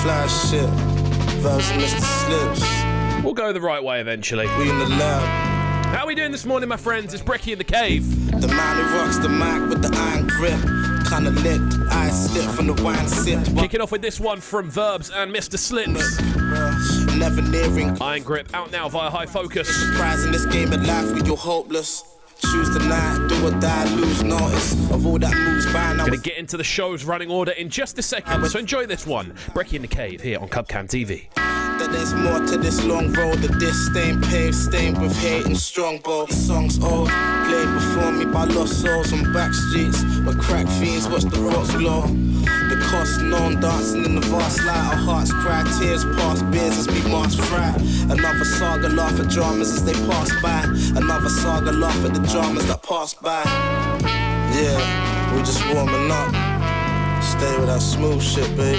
fly shit. Verbs and Mr. Slips. We'll go the right way eventually. We in the lab. How are we doing this morning, my friends? It's Brekky In The Cave. The man who rocks the mic with the iron grip. Kinda licked, eyes slip from the wine sip. Kicking off with this one from Verbs and Mr. Slips. Never nearing. Iron Grip, out now via High Focus. Surprising this game of life when you're hopeless. Choose the night, do or die, lose notice of all that moves by. Now gonna get into the show's running order in just a second, so enjoy this one. Brekky In The Cave here on Cubcan TV. That there's more to this long road, that this stained paved, stained with hate and strongbow. The song's old, played before me by lost souls on back streets where crack fiends watch the rocks glow. The cost known, dancing in the vast light. Our hearts cry, tears pass, beers as we march fright. Another saga, laugh at dramas as they pass by. Another saga, laugh at the dramas that pass by. Yeah, we're just warming up. Stay with that smooth shit, baby.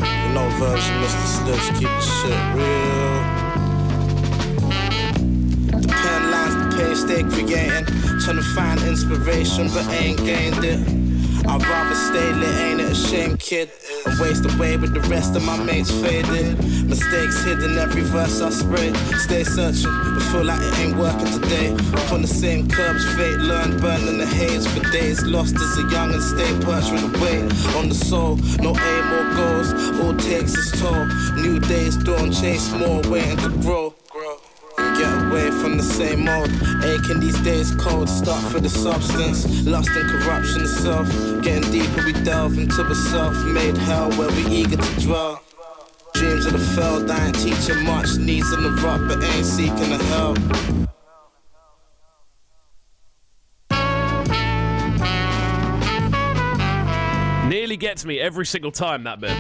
You know Verbs and Mr. Slips keep the shit real. The pen lines, the page they creating. Trying to find inspiration but ain't gained it. I'd rather stay lit, ain't it a shame, kid? And waste away with the rest of my mates faded. Mistakes hidden, every verse I spray. Stay searching, but feel like it ain't working today. Up on the same curbs, fate learned, burning the haze for days. Lost as a young and stay perched with a weight on the soul. No aim or goals, all takes its toll. New days dawn, chase more, waiting to grow. Get away from the same old. Aching these days cold. Start for the substance. Lust and corruption itself. Getting deeper we delve into a self-made hell where we eager to dwell. Dreams of the failed, I ain't teaching much. Needs in the rock but ain't seeking the help. Nearly gets me every single time, that bit.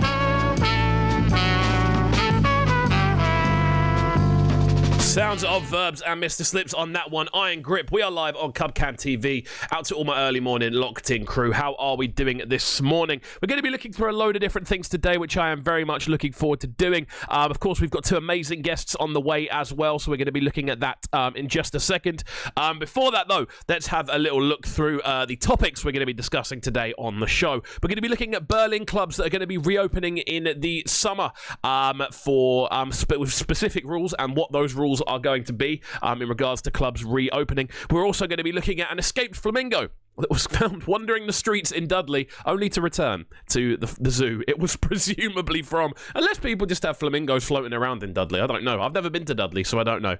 Sounds of Verbs and Mr. Slips on that one. Iron Grip. We are live on Cubcan TV. Out to all my early morning locked in crew. How are we doing this morning? We're going to be looking through a load of different things today, which I am very much looking forward to doing. Of course, we've got two amazing guests on the way as well, so we're going to be looking at that in just a second. Before that, though, let's have a little look through the topics we're going to be discussing today on the show. We're going to be looking at Berlin clubs that are going to be reopening in the summer with specific rules and what those rules are going to be in regards to clubs reopening. We're also going to be looking at an escaped flamingo that was found wandering the streets in Dudley, only to return to the zoo it was presumably from. Unless people just have flamingos floating around in Dudley. I don't know. I've never been to Dudley, so I don't know.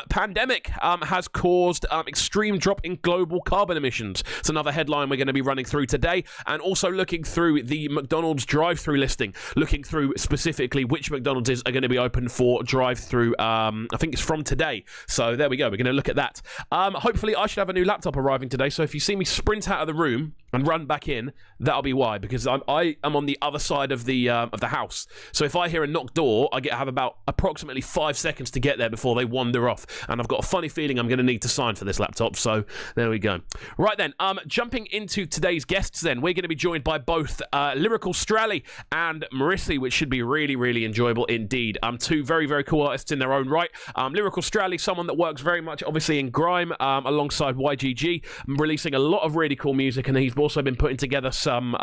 Pandemic has caused extreme drop in global carbon emissions. It's another headline we're going to be running through today, and also looking through the McDonald's drive-through listing, looking through specifically which McDonald's are going to be open for drive-through. I think it's from today. So there we go. We're going to look at that. Hopefully, I should have a new laptop arriving today, so if you see me sprint out of the room and run back in, that'll be why, because I am on the other side of the house. So if I hear a knock door, I have about approximately 5 seconds to get there before they wander off, and I've got a funny feeling I'm going to need to sign for this laptop. So there we go. Right then, jumping into today's guests then, we're going to be joined by both Lyrical Strally and Mrisi, which should be really, really enjoyable indeed. Two very, very cool artists in their own right. Lyrical Strally, someone that works very much obviously in grime alongside YGG, releasing a lot of really cool music, and he's also been putting together some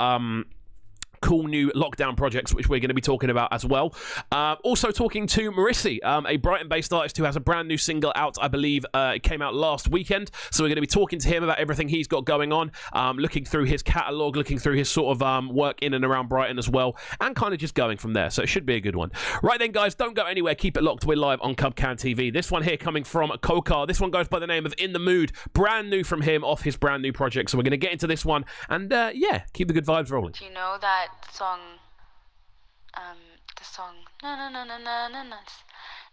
cool new lockdown projects, which we're going to be talking about as well. Also talking to Mrisi, a Brighton-based artist who has a brand new single out, I believe it came out last weekend. So we're going to be talking to him about everything he's got going on, looking through his catalogue, looking through his sort of work in and around Brighton as well, and kind of just going from there. So it should be a good one. Right then, guys, don't go anywhere. Keep it locked. We're live on Cubcan TV. This one here coming from Kokar. This one goes by the name of In The Mood. Brand new from him, off his brand new project. So we're going to get into this one, and yeah, keep the good vibes rolling. Do you know that song, the song na na na na na na na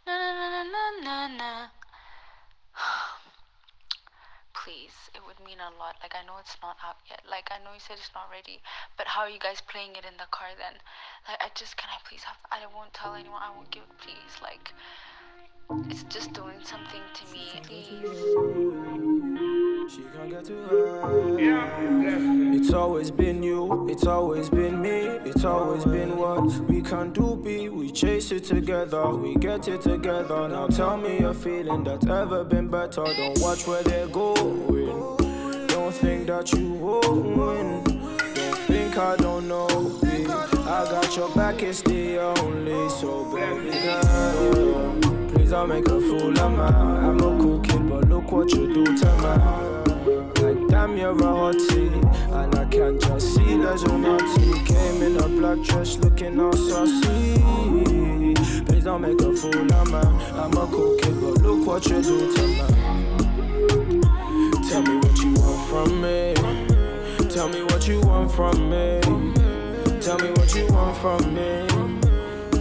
na na na na na? Please, it would mean a lot. Like, I know it's not out yet. Like, I know you said it's not ready, but how are you guys playing it in the car then? Like, can I please have, I won't tell anyone, I won't give, please. Like, it's just doing something to me, please. She can't get to her. It's always been you, it's always been me, it's always been what we can do, be. We chase it together, we get it together. Now tell me a feeling that's ever been better. Don't watch where they're going. Don't think that you won't win. Don't think I don't know, babe. I got your back is the only. So baby girl, please don't make a fool of me. I'm a cool kid, but look what you do to me. Like damn, you're a hottie, and I can't just see there's a naughty. Came in a black dress looking all saucy. Please don't make a fool of me. I'm a cool kid, but look what you do to me. Tell me what you want from me. Tell me what you want from me. Tell me what you want from me.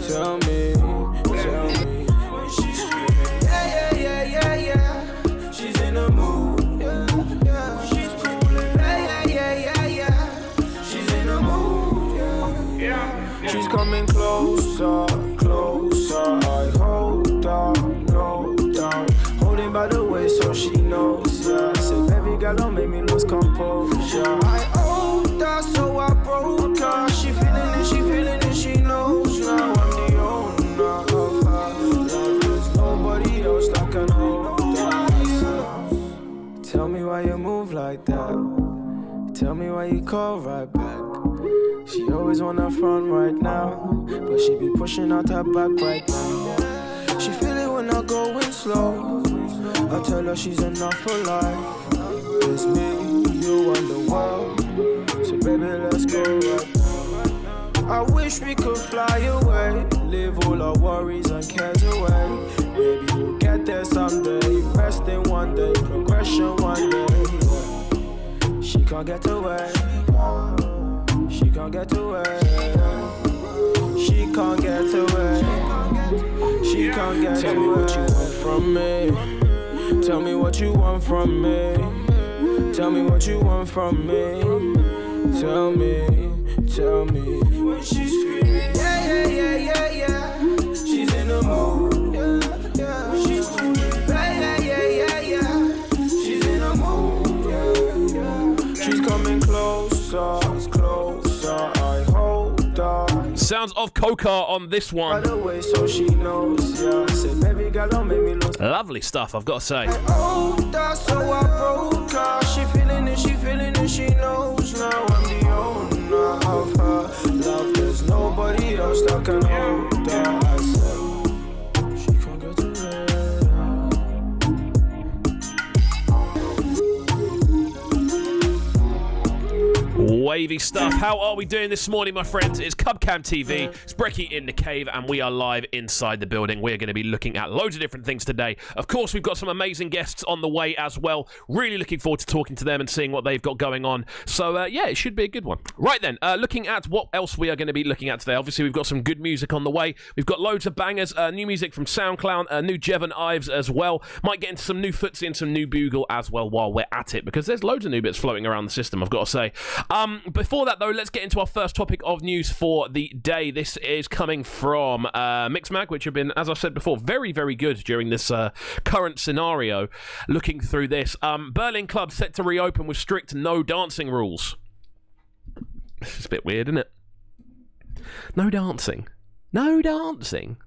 Tell me, tell me. When she's screaming, yeah, yeah, yeah, yeah, yeah. She's in the mood, yeah, yeah. She's cooling, yeah, yeah, yeah, yeah, yeah. She's in the mood, yeah, yeah. She's coming closer, closer. I hold her, no doubt. Holding by the way so she knows, yeah. Say, baby girl, don't make me lose composure. I owed her, so I broke her. She feeling it, she knows now. I'm the owner of her love. There's nobody else that can hold her. Tell me why you move like that. Tell me why you call right back. She always wanna front right now, but she be pushing out her back right now. She feel it when I going slow. I tell her she's enough for life. It's me, you and the world. So baby, let's go right now. I wish we could fly away, leave all our worries and cares away. Maybe we'll get there someday. Rest in one day, progression one day. She can't get away. She can't get away. She can't get away. She can't get away. Tell me what you want from me. Tell me what you want from me. Tell me what you want from me. Tell me, tell me. When she's screaming, yeah, yeah, yeah, yeah, yeah. She's in the mood, yeah, yeah. She's screaming, yeah, yeah, yeah, yeah, yeah. She's in the mood, yeah, yeah. She's coming closer, closer. I hold her. Sounds of Coca on this one. By the way, so she knows, yeah. Said, baby girl, don't make me lose. Lovely stuff, I've got to say. I owed her, so I broke her. She feeling it, she knows now. I'm the owner of her love. There's nobody else that can hold her. I said, she can't get away. Wavy stuff. How are we doing this morning, my friends? It's Cubcam TV. It's Brekky In The Cave, and we are live inside the building. We're going to be looking at loads of different things today. Of course, we've got some amazing guests on the way as well. Really looking forward to talking to them and seeing what they've got going on. So, yeah, it should be a good one. Right then, looking at what else we are going to be looking at today. Obviously, we've got some good music on the way. We've got loads of bangers, new music from SoundCloud, new Jevon Ives as well. Might get into some new Footsie and some new Bugle as well while we're at it, because there's loads of new bits floating around the system, I've got to say. Before that, though, let's get into our first topic of news for the day. This is coming from Mixmag, which have been, as I said before, very, very good during this current scenario. Looking through this, Berlin clubs set to reopen with strict no dancing rules. It's a bit weird, isn't it? No dancing. No dancing.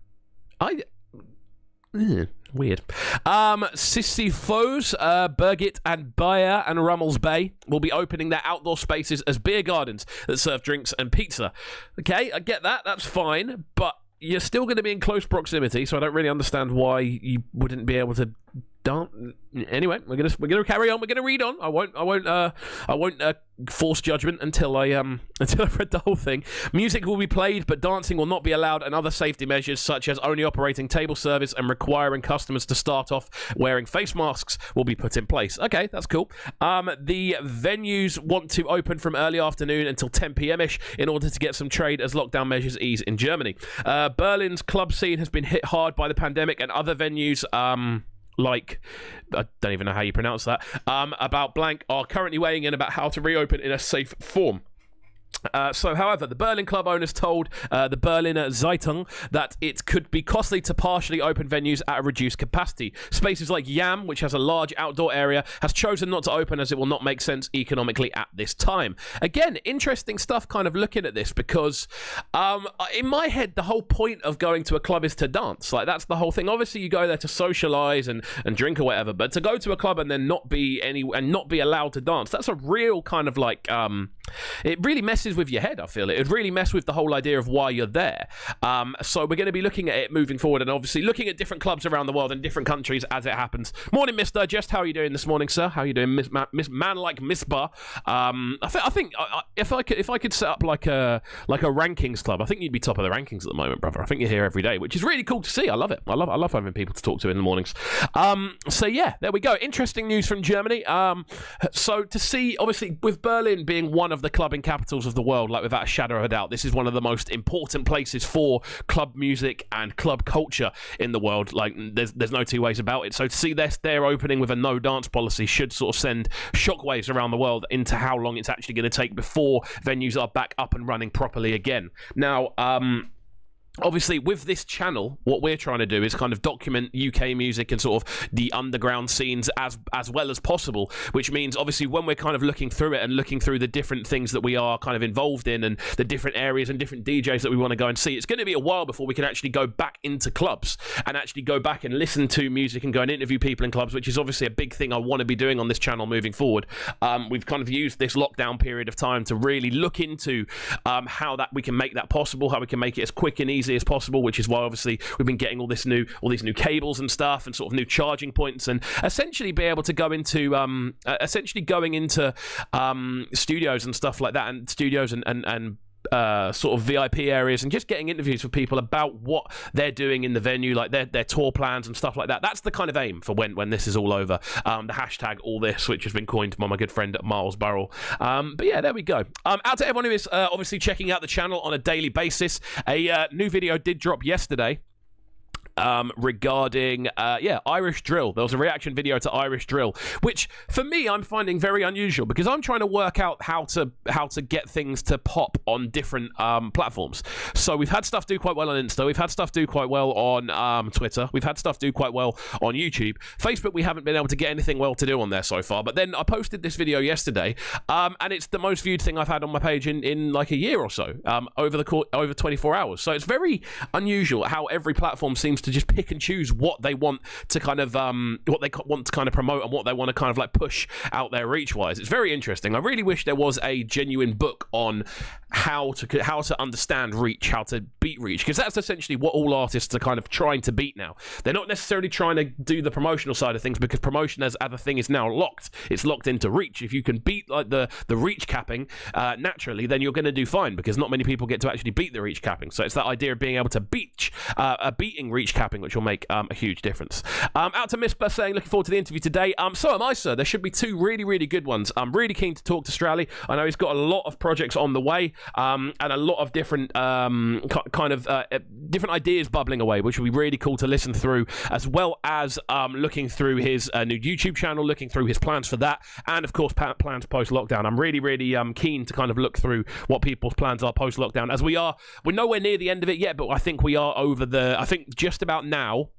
Weird. Sisyphos, Birgit and Bayer and Rummels Bay will be opening their outdoor spaces as beer gardens that serve drinks and pizza. Okay, I get that. That's fine. But you're still going to be in close proximity, so I don't really understand why you wouldn't be able to dance. Anyway, we're gonna carry on. We're gonna read on. I won't force judgment until I've read the whole thing. Music will be played, but dancing will not be allowed, and other safety measures such as only operating table service and requiring customers to start off wearing face masks will be put in place. Okay, that's cool. The venues want to open from early afternoon until 10 p.m. ish in order to get some trade as lockdown measures ease in Germany. Berlin's club scene has been hit hard by the pandemic, and other venues like, I don't even know how you pronounce that, about blank, are currently weighing in about how to reopen in a safe form. However, the Berlin club owners told the Berliner Zeitung that it could be costly to partially open venues at a reduced capacity. Spaces like Yam, which has a large outdoor area, has chosen not to open as it will not make sense economically at this time. Again, interesting stuff kind of looking at this, because in my head, the whole point of going to a club is to dance. Like, that's the whole thing. Obviously, you go there to socialize and drink or whatever, but to go to a club and then not be allowed to dance, that's a real kind of like it really messes with your head, I feel. It would really mess with the whole idea of why you're there. So we're going to be looking at it moving forward and obviously looking at different clubs around the world and different countries as it happens. Morning, Mr. Just how are you doing this morning, sir? How are you doing, Miss Man like Miss Bar? I think if I could set up like a rankings club, I think you'd be top of the rankings at the moment, brother. I think you're here every day, which is really cool to see. I love it. I love having people to talk to in the mornings. So yeah, there we go. Interesting news from Germany. So to see, obviously, with Berlin being one of the clubbing capitals of the world, like without a shadow of a doubt, this is one of the most important places for club music and club culture in the world. Like there's no two ways about it. So to see their opening with a no dance policy should sort of send shockwaves around the world into how long it's actually going to take before venues are back up and running properly again. Now, obviously, with this channel, what we're trying to do is kind of document UK music and sort of the underground scenes as well as possible, which means, obviously, when we're kind of looking through it and looking through the different things that we are kind of involved in and the different areas and different DJs that we want to go and see, it's going to be a while before we can actually go back into clubs and actually go back and listen to music and go and interview people in clubs, which is obviously a big thing I want to be doing on this channel moving forward. We've kind of used this lockdown period of time to really look into how that we can make that possible, how we can make it as quick and easy as possible, which is why obviously we've been getting all these new cables and stuff and sort of new charging points and essentially be able to go into studios and stuff like that, and studios and sort of VIP areas and just getting interviews with people about what they're doing in the venue, like their tour plans and stuff like that. That's the kind of aim for when this is all over. The hashtag all this, which has been coined by my good friend Miles Burrell. But yeah, there we go. Out to everyone who is obviously checking out the channel on a daily basis. A new video did drop yesterday regarding Irish drill. There was a reaction video to Irish drill, which for me I'm finding very unusual because I'm trying to work out how to get things to pop on different platforms. So we've had stuff do quite well on Insta, we've had stuff do quite well on Twitter, we've had stuff do quite well on YouTube. Facebook, we haven't been able to get anything well to do on there so far, but then I posted this video yesterday and it's the most viewed thing I've had on my page in like a year or so, over 24 hours. So it's very unusual how every platform seems to just pick and choose what they want to kind of promote and what they want to kind of like push out there reach wise. It's very interesting. I really wish there was a genuine book on how to understand reach, how to beat reach, because that's essentially what all artists are kind of trying to beat now. They're not necessarily trying to do the promotional side of things because promotion as a thing is now locked. It's locked into reach. If you can beat like the reach capping naturally, then you're going to do fine because not many people get to actually beat the reach capping. So it's that idea of being able to beating reach capping, which will make a huge difference. Out to Miss Bus saying, looking forward to the interview today. So am I, sir. There should be two really, really good ones. I'm really keen to talk to Strally. I know he's got a lot of projects on the way and a lot of different different ideas bubbling away, which will be really cool to listen through, as well as looking through his new YouTube channel, looking through his plans for that, and of course plans post-lockdown. I'm really, really keen to kind of look through what people's plans are post-lockdown, as we're nowhere near the end of it yet, but I think we are I think just about now,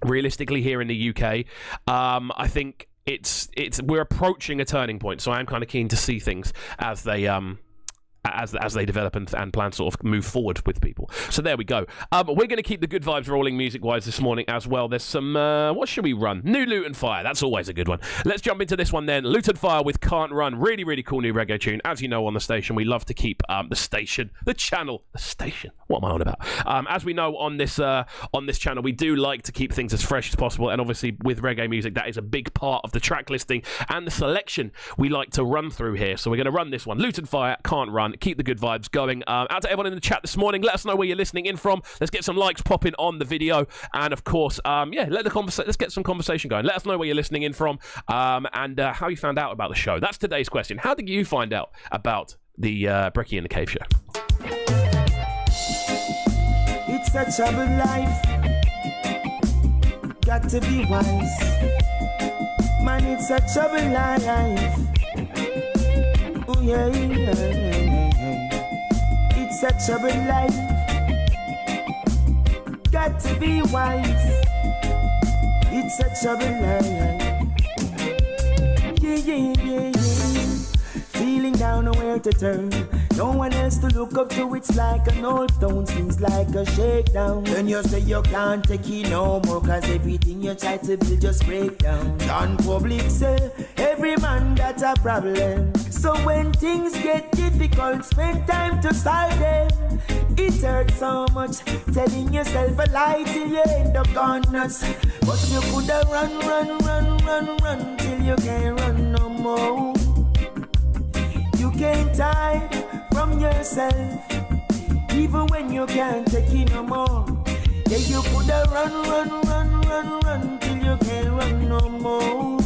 realistically here in the UK, I think we're approaching a turning point, so I'm kind of keen to see things as they as they develop and plan sort of move forward with people. So there we go. We're going to keep the good vibes rolling music-wise this morning as well. There's some, what should we run? New Loot and Fire. That's always a good one. Let's jump into this one then. Loot and Fire with Can't Run. Really, really cool new reggae tune. As you know, on the station, we love to keep the station. What am I on about? As we know on this channel, we do like to keep things as fresh as possible. And obviously with reggae music, that is a big part of the track listing and the selection we like to run through here. So we're going to run this one. Loot and Fire, Can't Run. Keep the good vibes going. Out to everyone in the chat this morning. Let us know where you're listening in from. Let's get some likes popping on the video, and of course, let's get some conversation going. Let us know where you're listening in from, and how you found out about the show. That's today's question. How did you find out about the Brekky In The Cave show? It's a troubled life. Got to be wise. Man, it's a troubled life. Oh yeah, it's a troubled life. Got to be wise. It's a troubled life. Yeah. Feel feeling down nowhere to turn. No one else to look up to, it's like an old stone, seems like a shakedown. When you say you can't take it no more, cause everything you try to build just break down. John Public say, every man got a problem. So when things get difficult, spend time to solve them. It hurts so much, telling yourself a lie till you end up gone nuts. But you coulda run till you can't run no more. You can't hide from yourself, even when you can't take it no more. Yeah, you coulda run till you can't run no more.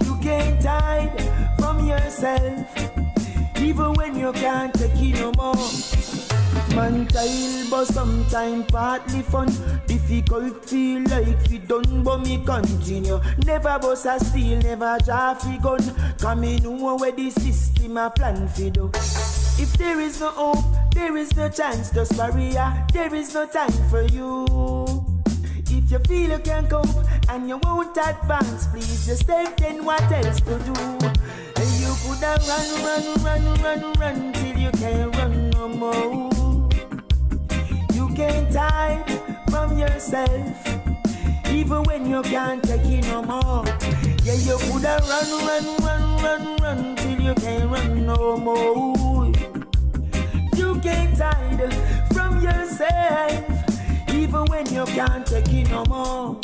You can't hide from yourself, even when you can't take it no more. Man child, but sometime partly fun. Difficult feel like we done, but me continue. Never bust a steel, never draw fi gun. Come in know where the system a plan fi do. If there is no hope, there is no chance, just barrier. There is no time for you. If you feel you can't cope and you won't advance, please just step, then what else to do? And you coulda run till you can't run no more. You can't hide from yourself, even when you can't take it no more. Yeah, you coulda run till you can't run no more. You can't hide from yourself, even when you can't take it no more.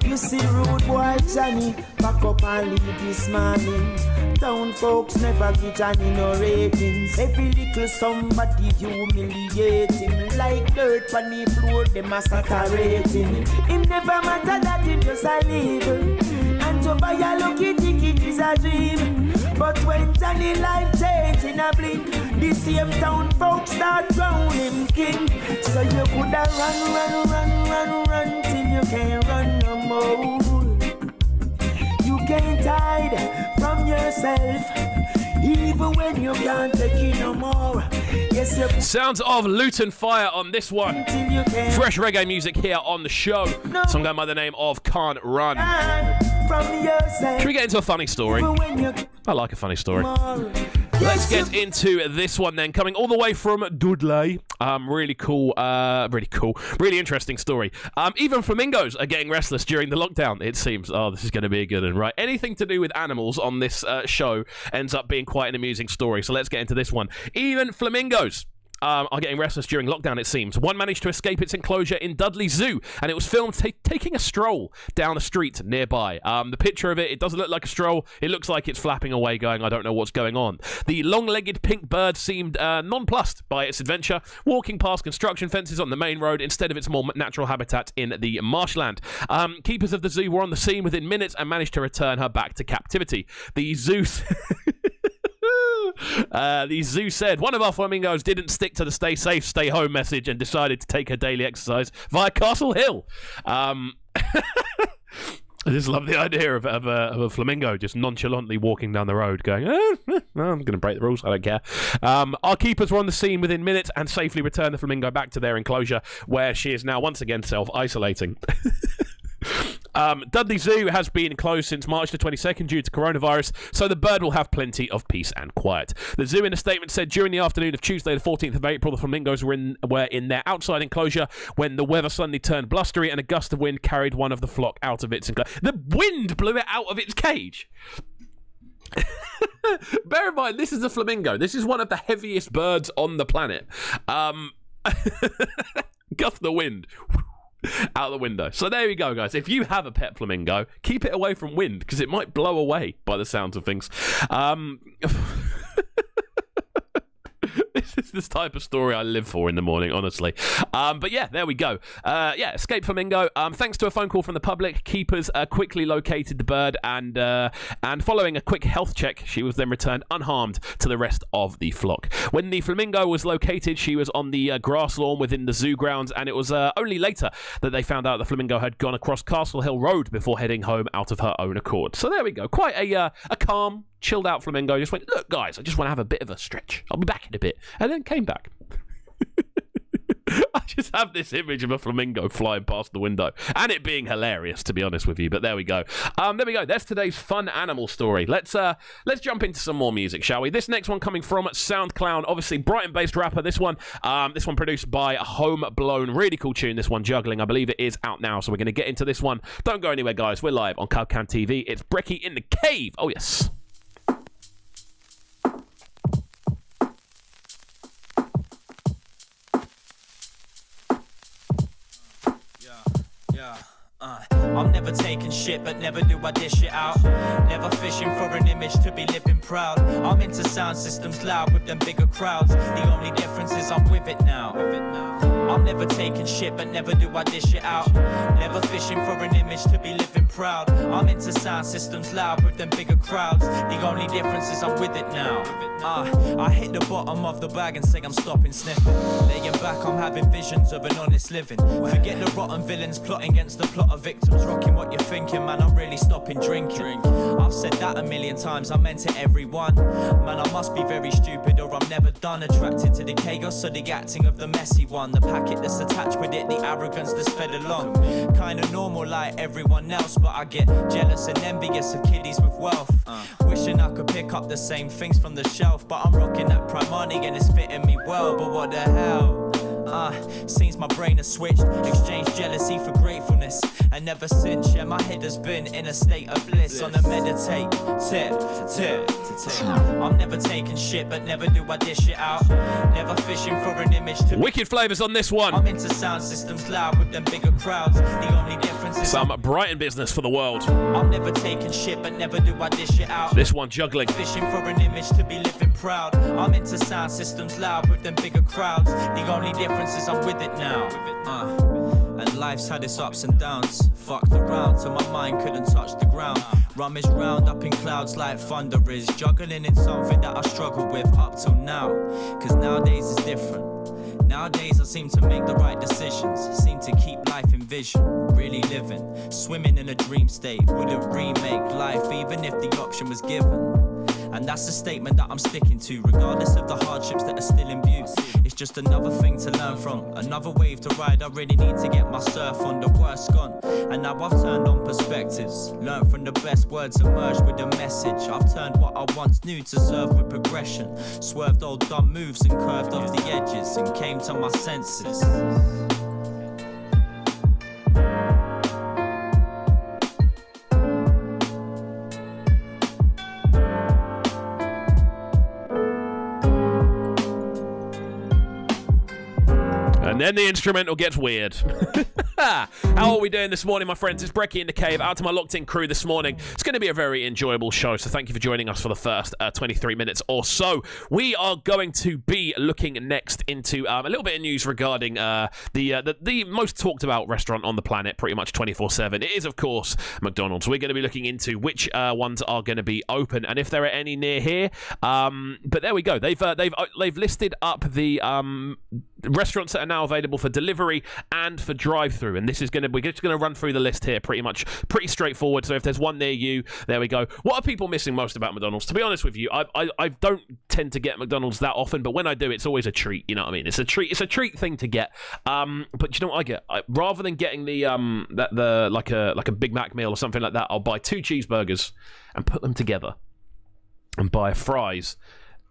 You see rude boy Johnny back up and leave this morning. Town folks never give Johnny no ratings. Every little somebody humiliate him. Like dirt on the floor, them a saturate him. Him never matter that him just a leave. And to buy a lucky ticket is a dream. But when Johnny life change in a blink, the same town folks start drowning him king. So you coulda run till you can't run no more. You can't hide from yourself, even when you can't take it no more. Yes, you Sounds of Luton Fire on this one. Fresh reggae music here on the show. Song going by the name of Can't Run. from yourself. Should we get into a funny story? I like a funny story. Let's get into this one then. Coming all the way from Dudley. Really cool, really interesting story. Even flamingos are getting restless during the lockdown, it seems. Oh, this is going to be a good one, right? Anything to do with animals on this show ends up being quite an amusing story. So let's get into this one. Even flamingos are getting restless during lockdown, it seems. One managed to escape its enclosure in Dudley Zoo, and it was filmed taking a stroll down the street nearby. The picture of it doesn't look like a stroll. It looks like it's flapping away, going, I don't know what's going on. The long-legged pink bird seemed nonplussed by its adventure, walking past construction fences on the main road instead of its more natural habitat in the marshland. Keepers of the zoo were on the scene within minutes and managed to return her back to captivity. The zoo... The zoo said one of our flamingos didn't stick to the stay safe, stay home message and decided to take her daily exercise via Castle Hill. I just love the idea of a flamingo just nonchalantly walking down the road going, I'm going to break the rules, I don't care. Our keepers were on the scene within minutes and safely returned the flamingo back to their enclosure, where she is now once again self-isolating. Dudley Zoo has been closed since March the 22nd due to coronavirus, so the bird will have plenty of peace and quiet. The zoo in a statement said during the afternoon of Tuesday the 14th of April, the flamingos were in their outside enclosure when the weather suddenly turned blustery and a gust of wind carried one of the flock out of its enclosure. The wind blew it out of its cage! Bear in mind, this is a flamingo. This is one of the heaviest birds on the planet. Gust the wind. Out the window. So there you go, guys. If you have a pet flamingo, keep it away from wind because it might blow away by the sounds of things. This is the type of story I live for in the morning, honestly. But yeah, there we go. Escaped flamingo. Thanks to a phone call from the public, keepers quickly located the bird, and following a quick health check, she was then returned unharmed to the rest of the flock. When the flamingo was located, she was on the grass lawn within the zoo grounds, and it was only later that they found out the flamingo had gone across Castle Hill Road before heading home out of her own accord. So there we go. Quite a calm, chilled out flamingo. Just went, look, guys, I just want to have a bit of a stretch. I'll be back in a bit. And then came back. I just have this image of a flamingo flying past the window, and it being hilarious, to be honest with you. But there we go. There we go. That's today's fun animal story. Let's jump into some more music, shall we? This next one coming from SoundCloud, obviously Brighton-based rapper. This one produced by Homeblown. Really cool tune. This one, Juggling. I believe it is out now, so we're going to get into this one. Don't go anywhere, guys. We're live on Cubcam TV. It's Brekky In The Cave. Oh yes. I'm never taking shit, but never do I dish it out. Never fishing for an image to be living proud. I'm into sound systems loud with them bigger crowds. The only difference is I'm with it now. I'm never taking shit, but never do I dish it out. Never fishing for an image to be living proud. I'm into sound systems loud with them bigger crowds. The only difference is I'm with it now. I hit the bottom of the bag and say I'm stopping sniffing. Laying back, I'm having visions of an honest living. Forget the rotten villains plotting against the plot of victims. Rocking what you're thinking, man, I'm really stopping drinking. I've said that a million times, I meant it everyone. Man, I must be very stupid or I'm never done. Attracted to the chaos or the acting of the messy one. The packet that's attached with it, the arrogance that's fed along. Kinda normal like everyone else, but I get jealous and envious of kiddies with wealth. Wishing I could pick up the same things from the shelf, but I'm rocking that prime money and it's fitting me well. But what the hell? Seems my brain has switched. Exchange jealousy for gratefulness. And ever since, yeah, my head has been in a state of bliss. On a meditate, I'm never taking shit, but never do I dish it out. Never fishing for an image to wicked flavours on this one. I'm into sound systems loud with them bigger crowds. The only difference is some Brighton business for the world. I'm never taking shit, but never do I dish it out. This one, Juggling. Fishing for an image to be living proud. I'm into sound systems loud with them bigger crowds. The only difference is I'm with it now. And life's had its ups and downs. Fucked around till my mind couldn't touch the ground. Rum is round up in clouds like thunder is. Juggling in something that I struggled with up till now. Cause nowadays it's different. Nowadays I seem to make the right decisions. Seem to keep life in vision. Really living. Swimming in a dream state. Wouldn't remake life even if the option was given. And that's a statement that I'm sticking to, regardless of the hardships that are still in view. It's just another thing to learn from, another wave to ride. I really need to get my surf on, the worst gone. And now I've turned on perspectives, learned from the best words, emerged with a message. I've turned what I once knew to serve with progression. Swerved old dumb moves and curved off the edges and came to my senses. And then the instrumental gets weird. How are we doing this morning, my friends? It's Brekky In The Cave, out to my locked-in crew this morning. It's going to be a very enjoyable show, so thank you for joining us for the first 23 minutes or so. We are going to be looking next into a little bit of news regarding the most talked about restaurant on the planet, pretty much 24/7. It is, of course, McDonald's. We're going to be looking into which ones are going to be open and if there are any near here. But there we go. They've listed up the restaurants that are now available for delivery and for drive-through, and we're just going to run through the list here pretty straightforward. So if there's one near you, there we go. What are people missing most about McDonald's? To be honest with you, I don't tend to get McDonald's that often, but when I do, it's always a treat. You know what I mean? It's a treat thing to get. But you know what I get? Rather than getting the like a Big Mac meal or something like that, I'll buy 2 cheeseburgers and put them together, and buy fries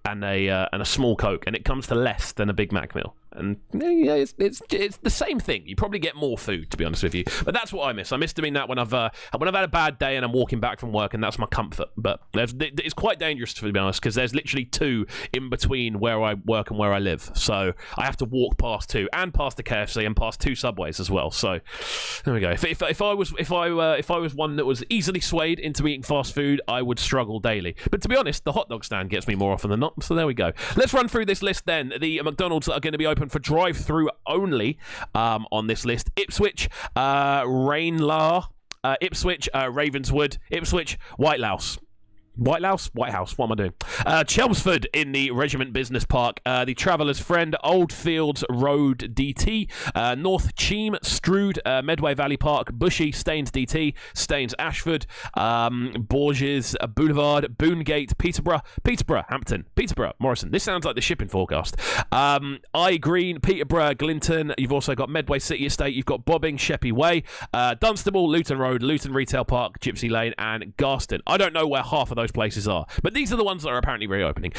and a small Coke, and it comes to less than a Big Mac meal. And yeah, it's the same thing. You probably get more food, to be honest with you. But that's what I miss. I miss doing that when I've had a bad day and I'm walking back from work, and that's my comfort. But it's quite dangerous, to be honest, because there's literally two in between where I work and where I live. So I have to walk past two, and past the KFC, and past two Subways as well. So there we go. If I was one that was easily swayed into eating fast food, I would struggle daily. But to be honest, the hot dog stand gets me more often than not. So there we go. Let's run through this list then. The McDonald's that are going to be open for drive-through only on this list: Ipswich, Rainlar, Ipswich, Ravenswood, Ipswich, White House. What am I doing? Chelmsford in the Regiment Business Park, the Traveller's Friend, Oldfields Road DT, North Cheam, Strood, Medway Valley Park, Bushy, Staines DT, Staines Ashford, Borges Boulevard, Boongate, Peterborough, Hampton, Peterborough, Morrison. This sounds like the shipping forecast. I Green, Peterborough, Glinton. You've also got Medway City Estate. You've got Bobbing, Sheppey Way, Dunstable, Luton Road, Luton Retail Park, Gypsy Lane, and Garston. I don't know where half of those places are, but these are the ones that are apparently reopening.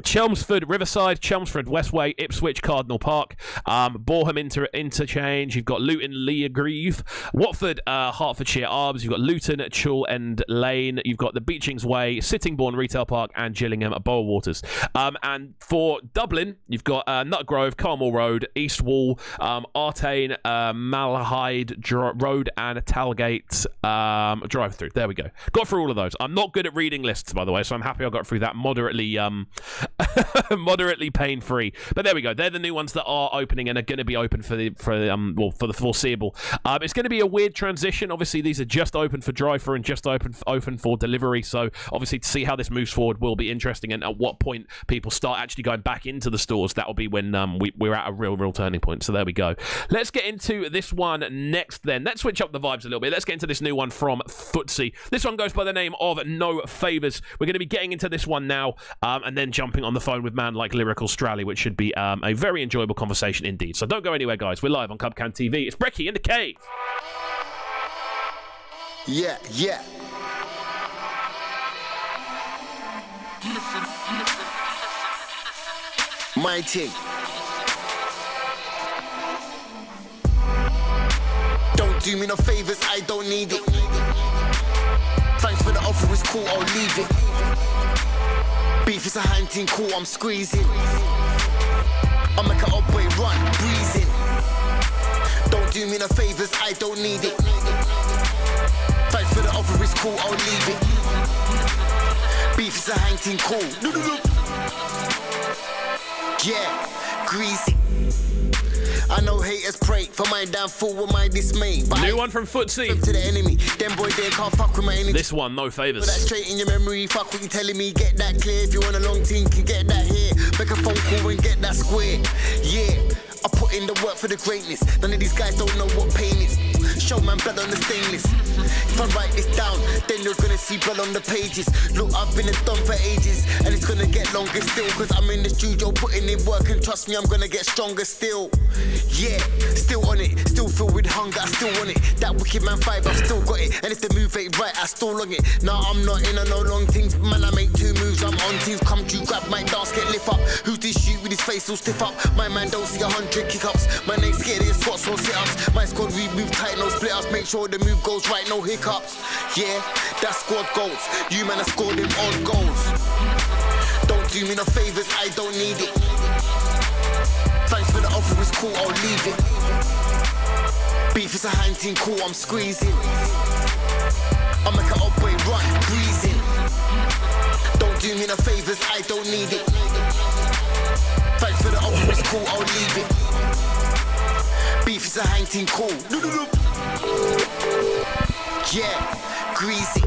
Chelmsford Riverside, Chelmsford Westway, Ipswich Cardinal Park, Boreham Interchange. You've got Luton Leagrieve, Watford Hertfordshire Arbs. You've got Luton Chul End Lane. You've got the Beechings Way, Sittingbourne Retail Park, and Gillingham Bower Waters. And for Dublin, you've got Nutgrove, Carmel Road, East Wall, Artane, Malahide Road, and Talgate drive-through. There we go. Got through all of those. I'm not good at reading lists, by the way, so I'm happy I got through that moderately moderately pain-free. But there we go. They're the new ones that are opening and are going to be open for the foreseeable. It's going to be a weird transition. Obviously, these are just open for drive-through and just open for delivery. So obviously, to see how this moves forward will be interesting, and at what point people start actually going back into the stores, that will be when we're at a real turning point. So there we go. Let's get into this one next. Then let's switch up the vibes a little bit. Let's get into this new one from Footsie. This one goes by the name of No Favors. We're going to be getting into this one now, and then jumping on the phone with man like Lyrical Strally, which should be a very enjoyable conversation indeed. So don't go anywhere, guys. We're live on Cubcan TV. It's Brekky In The Cave. Yeah. My team. Don't do me no favors, I don't need it. Thanks for the offer, it's cool, I'll leave it. Beef is a hunting, cool, I'm squeezing. I make an old boy run, breezing. Don't do me no favors, I don't need it. Thanks for the offer, it's cool, I'll leave it. Beef is a hunting, cool. Yeah, greasy. I know haters pray for my downfall with my dismay. But new one from Footsie. To the enemy, them boy they can't fuck with my energy. This one, No Favors. Put that straight in your memory. Fuck what you telling me. Get that clear. If you want a long team, can get that here. Make a phone call and get that square. Yeah, I put in the work for the greatness. None of these guys don't know what pain is. Show man blood on the stainless. If I write this down, then you're gonna see blood on the pages. Look, I've been done for ages, and it's gonna get longer still. Cause I'm in the studio putting in work, and trust me, I'm gonna get stronger still. Yeah, still on it, still filled with hunger, I still want it. That wicked man vibe, I've still got it. And if the move ain't right, I still long it. Nah, I'm not in on no long things, man, I make two moves, I'm on teams. Come to grab my dance, get lift up. Who's this shoot with his face all stiff up? My man don't see 100 kick-ups. My name's scared of squats, no sit-ups. My squad, we move tight, no split-ups. Make sure the move goes right, no hiccups. Yeah, that's squad goals. You man, I scored them odd goals. Don't do me no favors, I don't need it. Thanks for the offer, it's cool, I'll leave it. Beef is a hunting, cool, I'm squeezing. I make an old boy run, breezing. Don't do me no favors, I don't need it. Thanks for the offer, it's cool, I'll leave it. Beef is a hunting, cool. Yeah, greasy.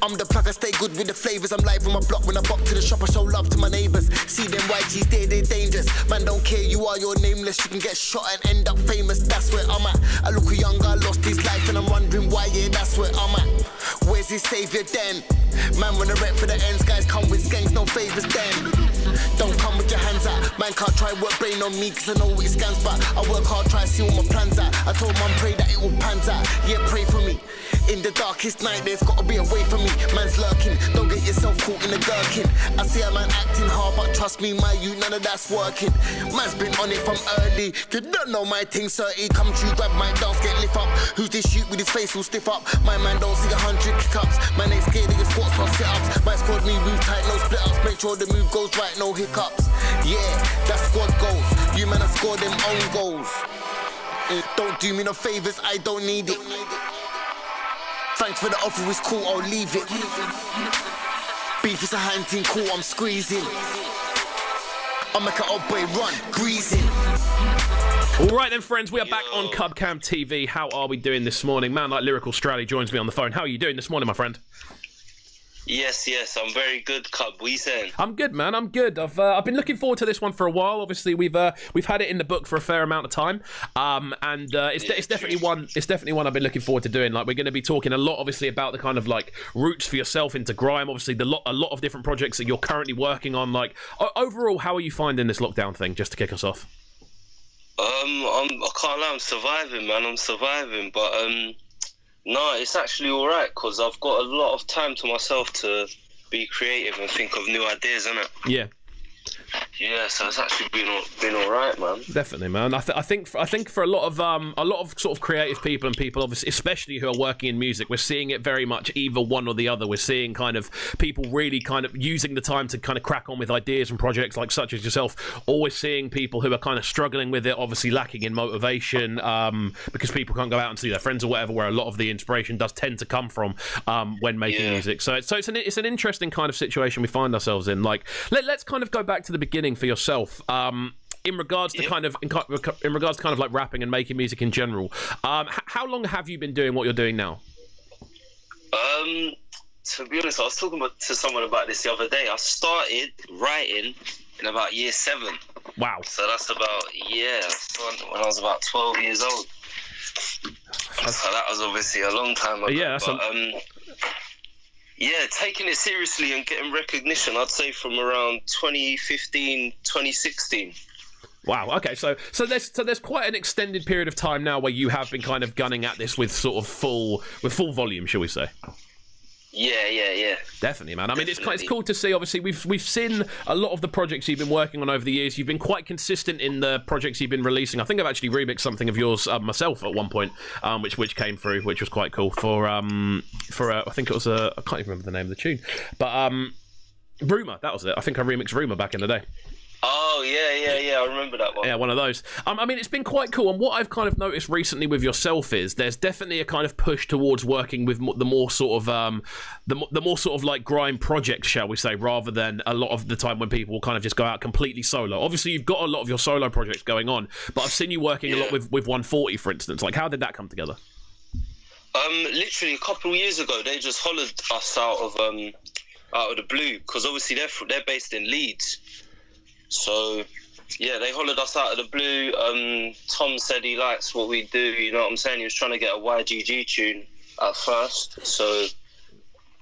I'm the plug, I stay good with the flavors. I'm live on my block when I bop to the shop. I show love to my neighbors. See them YGs, they're dangerous. Man, don't care, you are your nameless. You can get shot and end up famous. That's where I'm at. I look younger, I lost this life and I'm wondering why. Yeah, that's where I'm at. Where's is his saviour then. Man wanna rep for the ends, guys come with skanks, no favours then. Don't come with your hands out. Man can't try work brain on me cause I know it scans back. I work hard, try to see all my plans out. I told mum pray that it all pans out. Yeah, pray for me. In the darkest night there's gotta be a way for me. Man's lurking, don't get yourself caught in the gherkin. I see a man acting hard but trust me my youth, none of that's working. Man's been on it from early. You don't know my thing, certy. Come true, grab my dance, get lift up. Who's this shoot with his face all stiff up? My man don't see 100 kick-ups. Man ain't scared of your squats or sit-ups. My squad me move tight, no split-ups. Make sure the move goes right, no hiccups. Yeah, that's squad goals. You man, I score them own goals. Don't do me no favours, I don't need it. Thanks for the offer, it's cool, I'll leave it. Beef is a hand team, cool, I'm squeezing. I'll make an old boy run, greasing. All right then, friends, we are back on Cubcam TV. How are we doing this morning? Man like Lyrical Strally joins me on the phone. How are you doing this morning, my friend? Yes, I'm very good, Cub. What are you saying? I'm good, man. I'm good. I've been looking forward to this one for a while. Obviously, we've had it in the book for a fair amount of time, and it's definitely one. It's definitely one I've been looking forward to doing. Like, we're going to be talking a lot, obviously, about the kind of like roots for yourself into grime. Obviously, a lot of different projects that you're currently working on. Like, overall, how are you finding this lockdown thing? Just to kick us off. I can't lie. I'm surviving, man. I'm surviving, but no, it's actually all right because I've got a lot of time to myself to be creative and think of new ideas, innit? Yeah. Yeah, so it's actually been all right, man. Definitely, man. I think for a lot of sort of creative people and people, obviously, especially who are working in music, we're seeing it very much either one or the other. We're seeing kind of people really kind of using the time to kind of crack on with ideas and projects like such as yourself. Always seeing people who are kind of struggling with it, obviously lacking in motivation, because people can't go out and see their friends or whatever, where a lot of the inspiration does tend to come from when making music. So it's an interesting kind of situation we find ourselves in. Like, let's kind of go back to the beginning for yourself, in regards to kind of like rapping and making music in general. How long have you been doing what you're doing now? To be honest, I was talking to someone about this the other day. I started writing in about year 7. Wow. So that's about when I was about 12 years old. So that was obviously a long time ago. Yeah, yeah, taking it seriously and getting recognition, I'd say from around 2015, 2016. Wow. Okay. So there's quite an extended period of time now where you have been kind of gunning at this with sort of full volume, shall we say? Yeah. Definitely, man. I mean, it's cool to see. Obviously, we've seen a lot of the projects you've been working on over the years. You've been quite consistent in the projects you've been releasing. I think I've actually remixed something of yours myself at one point, which came through, which was quite cool for I think it was I can't even remember the name of the tune, but Rumour, that was it. I think I remixed Rumour back in the day. Oh, yeah, I remember that one. Yeah, one of those. I mean, it's been quite cool, and what I've kind of noticed recently with yourself is there's definitely a kind of push towards working with the more sort of like grime projects, shall we say, rather than a lot of the time when people will kind of just go out completely solo. Obviously, you've got a lot of your solo projects going on, but I've seen you working a lot with 140, for instance. Like, how did that come together? Literally a couple of years ago, they just hollered us out of the blue, because obviously they're based in Leeds. So, yeah, they hollered us out of the blue. Tom said he likes what we do, you know what I'm saying? He was trying to get a YGG tune at first. So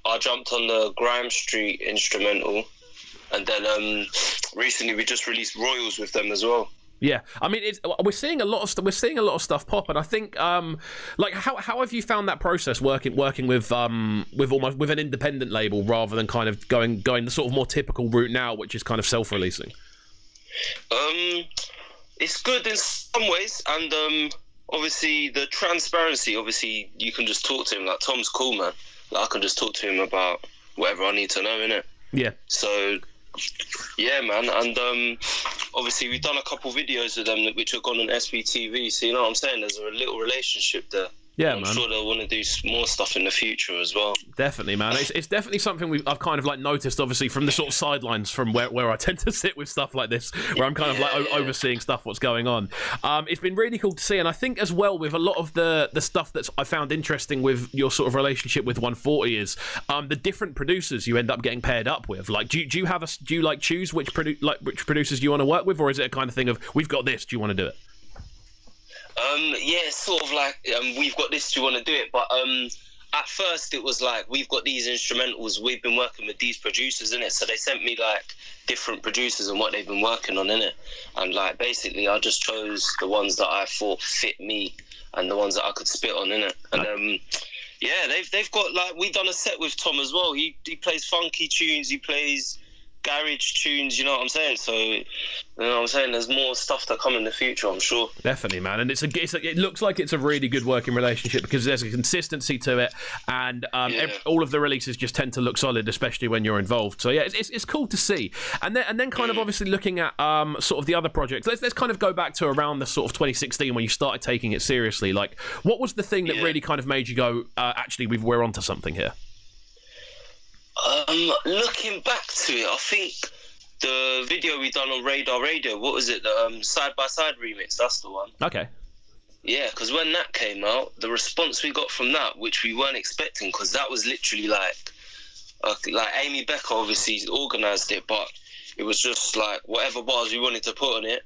I jumped on the Grime Street instrumental. And then recently we just released Royals with them as well. Yeah, I mean, we're seeing a lot of stuff pop, and I think, like, how have you found that process working with an independent label rather than kind of going the sort of more typical route now, which is kind of self-releasing? It's good in some ways, and obviously the transparency. Obviously, you can just talk to him. Like, Tom's cool, man. Like, I can just talk to him about whatever I need to know, innit? Yeah. So, yeah, man, and obviously we've done a couple videos with them which have gone on SBTV, so you know what I'm saying, there's a little relationship there. Yeah, I'm man. sure they'll want to do more stuff in the future as well. Definitely, man. It's definitely something I've kind of like noticed, obviously, from the sort of sidelines from where I tend to sit with stuff like this, where I'm kind of like overseeing stuff, what's going on. It's been really cool to see, and I think as well with a lot of the stuff that's I found interesting with your sort of relationship with 140 is the different producers you end up getting paired up with. Like, do you like choose which producers you want to work with, or is it a kind of thing of we've got this, do you want to do it? Yeah, it's sort of like we've got this, do you want to do it? But at first it was like, we've got these instrumentals, we've been working with these producers, innit? So they sent me like different producers and what they've been working on, innit? And like basically I just chose the ones that I thought fit me and the ones that I could spit on, innit? And yeah, they've got like, we done a set with Tom as well. He plays funky tunes, he plays garage tunes, you know what I'm saying? So, you know what I'm saying? There's more stuff to come in the future, I'm sure. Definitely, man. And it looks like it's a really good working relationship because there's a consistency to it, and all of the releases just tend to look solid, especially when you're involved. So yeah, it's cool to see. And then kind of obviously looking at sort of the other projects. Let's kind of go back to around the sort of 2016 when you started taking it seriously. Like, what was the thing that really kind of made you go, actually, we're onto something here? Looking back to it, I think the video we done on Radar Radio, what was it? The Side by Side remix, that's the one. Okay. Yeah, because when that came out, the response we got from that, which we weren't expecting, because that was literally like Amy Becker obviously organised it, but it was just like whatever bars we wanted to put on it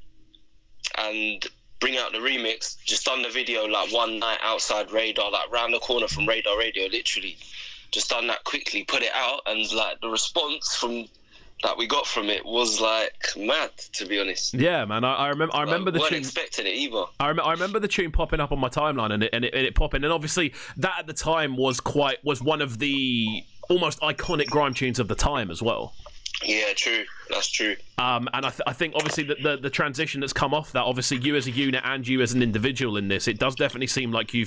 and bring out the remix, just done the video like one night outside Radar, like round the corner from Radar Radio, literally. Just done that quickly, put it out, and like the response from that we got from it was like mad, to be honest. Yeah, man. I remember the tune. Weren't expecting it either. I remember the tune popping up on my timeline and it popping, and obviously that at the time was one of the almost iconic grime tunes of the time as well. Yeah, true. That's true. And I think obviously the transition that's come off that, obviously you as a unit and you as an individual in this, it does definitely seem like do you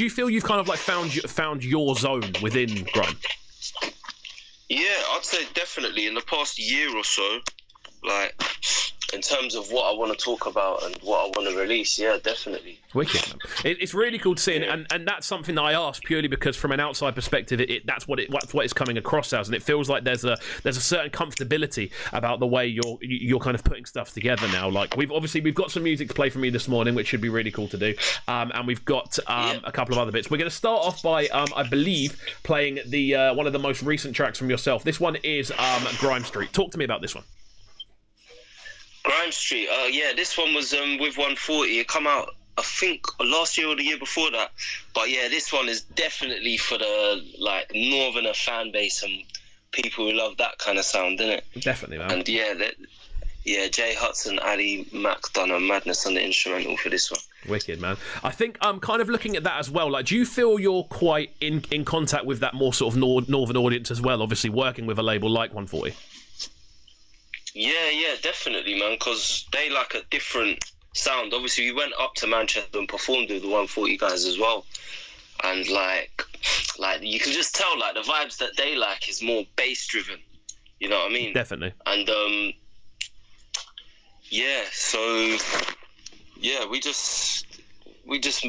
feel you've kind of like found your zone within grime? Yeah, I'd say definitely in the past year or so, like in terms of what I want to talk about and what I want to release, yeah, definitely. Wicked, man. It's really cool to see, and that's something that I asked purely because from an outside perspective, that's what it's coming across as, and it feels like there's a certain comfortability about the way you're kind of putting stuff together now. Like we've got some music to play from you this morning, which should be really cool to do, and we've got a couple of other bits. We're going to start off by I believe playing the one of the most recent tracks from yourself. This one is Grime Street. Talk to me about this one. Grime Street, yeah, this one was with 140. It come out, I think, last year or the year before that. But yeah, this one is definitely for the like northerner fan base and people who love that kind of sound, innit? Definitely, man. And yeah, Jay Hudson, Ali Mac done a madness on the instrumental for this one. Wicked, man. I think I'm kind of looking at that as well. Like, do you feel you're quite in contact with that more sort of northern audience as well? Obviously, working with a label like 140. Yeah, definitely, man, because they like a different sound. Obviously, we went up to Manchester and performed with the 140 guys as well. And, like you can just tell, like, the vibes that they like is more bass-driven. You know what I mean? Definitely. And, yeah, so, yeah, we just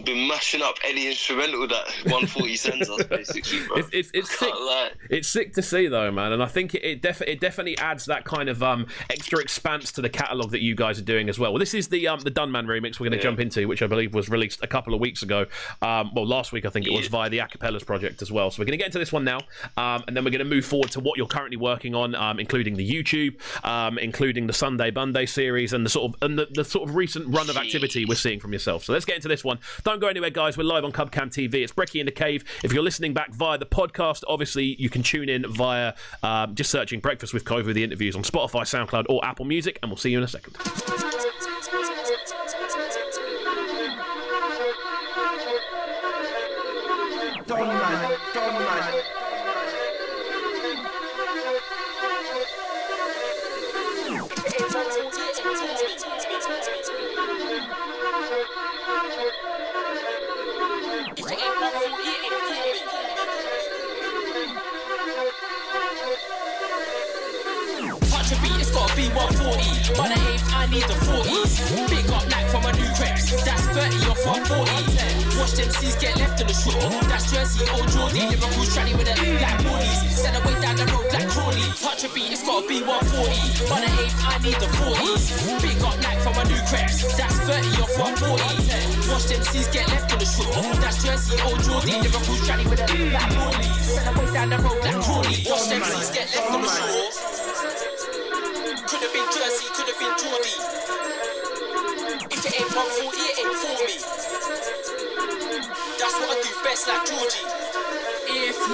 been mashing up any instrumental that 140 sends us, basically, bro. It's sick. It's sick to see, though, man. And I think it definitely adds that kind of extra expanse to the catalogue that you guys are doing as well. Well, this is the Dunman remix we're going to jump into, which I believe was released a couple of weeks ago. Last week I think it was via the Acapellas project as well. So we're going to get into this one now, and then we're going to move forward to what you're currently working on, including the YouTube, including the Sunday Bunday series, and the sort of recent run of activity we're seeing from yourself. So let's get into this one. Don't go anywhere, guys. We're live on Cubcam TV. It's Brekky In The Cave. If you're listening back via the podcast, obviously you can tune in via just searching Breakfast with Kove, the interviews on Spotify, SoundCloud or Apple Music, and we'll see you in a second. B140, but the apes, I need the 40s. Big up Nike from my new creps, that's 30 off 140. Watch them C's get left on the shore, that's Jersey, old Geordie. Lyrical Strally with the black boys, send away down the road like Crawley. Touch a beat, it's got a B140, but the apes, I need the 40s. Big up Nike from my new creps, that's 30 off 140. Watch them C's get left on the shore, that's Jersey, old Geordie. Lyrical Strally with the black boys, send away down the road like Crawley. Watch them C's get left on the shore. Could have been Jersey, could have been Geordie. If it ain't 140, it ain't for me. That's what I do best like Georgie.